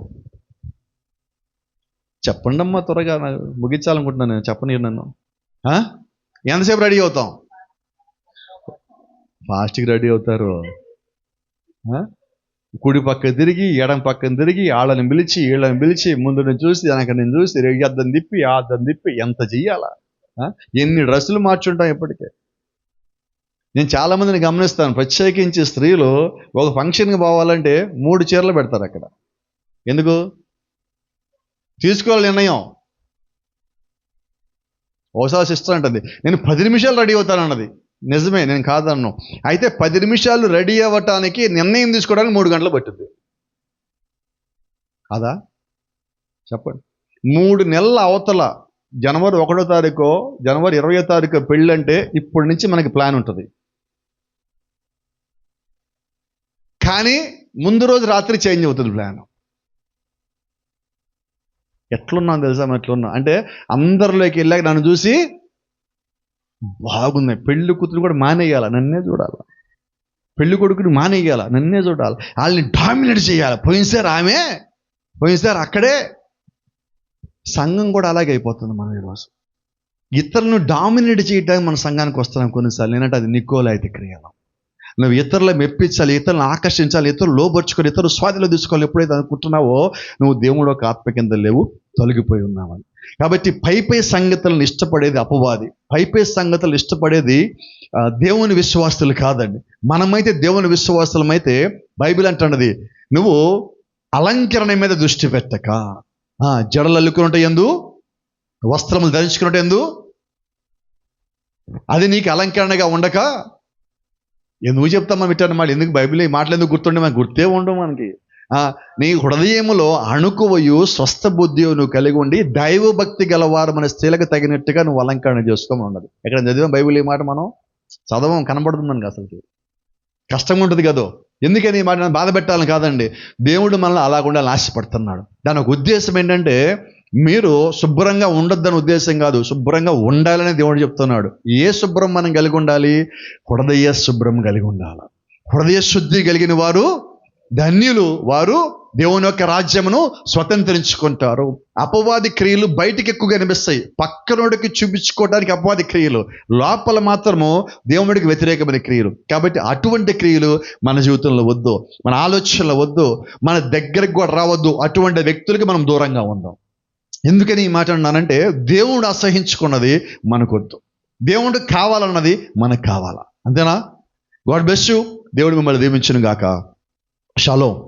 [SPEAKER 1] చెప్పండి అమ్మా, త్వరగా ముగించాలనుకుంటున్నాను నేను. చెప్పని నన్ను ఎంతసేపు రెడీ అవుతాం? ఫాస్ట్గా రెడీ అవుతారు. కుడి పక్క తిరిగి ఎడం పక్కన తిరిగి వాళ్ళని పిలిచి వీళ్ళని పిలిచి ముందుని చూసి వెనక నేను చూసి అద్దం తిప్పి ఆ అద్దం తిప్పి ఎంత చెయ్యాలా? ఎన్ని డ్రెస్సులు మార్చుంటాం ఇప్పటికే. నేను చాలామందిని గమనిస్తాను, ప్రత్యేకించి స్త్రీలు ఒక ఫంక్షన్కి పోవాలంటే 3 చీరలు పెడతారు అక్కడ. ఎందుకు? తీసుకోవాలి నిర్ణయం. ఓసారి సిస్టర్ అంటుంది, నేను 10 నిమిషాలు రెడీ అవుతానన్నది. నిజమే, నేను కాదన్ను. అయితే 10 నిమిషాలు రెడీ అవ్వటానికి నిర్ణయం తీసుకోవడానికి 3 గంటలు పట్టుద్ది. కాదా? చెప్పండి. 3 నెలల అవతల జనవరి 1వ తారీఖు జనవరి 20వ తారీఖు పెళ్ళంటే ఇప్పటి నుంచి మనకి ప్లాన్ ఉంటుంది. కానీ ముందు రోజు రాత్రి చేంజ్ అవుతుంది ప్లాన్. ఎట్లున్నాను తెలుసా? ఎట్లున్నా అంటే అందరిలోకి వెళ్ళాక నన్ను చూసి బాగున్నాయి, పెళ్ళి కూతురు కూడా మానేయాల, నన్నే చూడాల. పెళ్లి కొడుకుని మానేయాల, నన్నే చూడాలి, వాళ్ళని డామినేట్ చేయాలి. పోయినసారి అక్కడే. సంఘం కూడా అలాగే అయిపోతుంది. మనం ఈరోజు ఇతరులను డామినేట్ చేయడానికి మన సంఘానికి వస్తున్నాం కొన్నిసార్లు. ఏంటంటే అది నికోలాయితీ క్రియలు. నువ్వు ఇతరులను మెప్పించాలి, ఇతరులను ఆకర్షించాలి, ఇతరులు లోపరుచుకొని ఇతరులు స్వాధీనంలో తీసుకోవాలి ఎప్పుడైతే అనుకుంటున్నావో నువ్వు దేవుడు ఒక ఆత్మ కింద లేవు, తొలగిపోయి ఉన్నావని. కాబట్టి పై సంగతులను ఇష్టపడేది అపవాది. పై సంగతులు ఇష్టపడేది దేవుని విశ్వాసులు కాదండి. మనమైతే దేవుని విశ్వాసులమైతే బైబిల్ అంటున్నది, నువ్వు అలంకరణ మీద దృష్టి పెట్టక, జడలు అల్లుకున్నట్టు ఎందు, వస్త్రములు ధరించుకున్నట్టు ఎందు, అది నీకు అలంకరణగా ఉండక. నువ్వు చెప్తామా విట్టాను మాట, ఎందుకు బైబిల్ ఈ మాటలు ఎందుకు గుర్తుండే? మనకు గుర్తే ఉండవు మనకి. నీ హృదయములో అణుకువయు స్వస్థ బుద్ధి నువ్వు కలిగి ఉండి దైవభక్తి గలవారు మన స్త్రీలకు తగినట్టుగా నువ్వు అలంకరణ చేసుకోమని ఉన్నది. ఎక్కడ చదివాం బైబిల్ ఈ మాట? మనం చదవం, కనబడుతుంది మనకి. అసలుకి కష్టంగా ఉంటుంది కదా. ఎందుకని ఈ మాట బాధ పెట్టాలని కాదండి, దేవుడు మనల్ని అలాగుండాలని ఆశపడుతున్నాడు. దాని ఒక ఉద్దేశం ఏంటంటే మీరు శుభ్రంగా ఉండొద్దని ఉద్దేశం కాదు, శుభ్రంగా ఉండాలని దేవుడు చెప్తున్నాడు. ఏ శుభ్రం మనం కలిగి ఉండాలి? హృదయ శుభ్రం కలిగి ఉండాలి. హృదయ శుద్ధి కలిగిన వారు ధన్యులు, వారు దేవుని యొక్క రాజ్యమును స్వతంత్రించుకుంటారు. అపవాది క్రియలు బయటికి ఎక్కువ కనిపిస్తాయి, పక్కనోడికి చూపించుకోవడానికి అపవాది క్రియలు, లోపల మాత్రము దేవుడికి వ్యతిరేకమైన క్రియలు. కాబట్టి అటువంటి క్రియలు మన జీవితంలో వద్దు, మన ఆలోచనలో వద్దు, మన దగ్గరికి కూడా రావద్దు. అటువంటి వ్యక్తులకి మనం దూరంగా ఉందాం. ఎందుకని ఈ మాట అన్నానంటే దేవుడు అసహించుకున్నది మనకొద్దు, దేవుడు కావాలన్నది మనకు కావాలా. అంతేనా? God bless you. దేవుడు మిమ్మల్ని దీవించును గాక. షాలోమ్.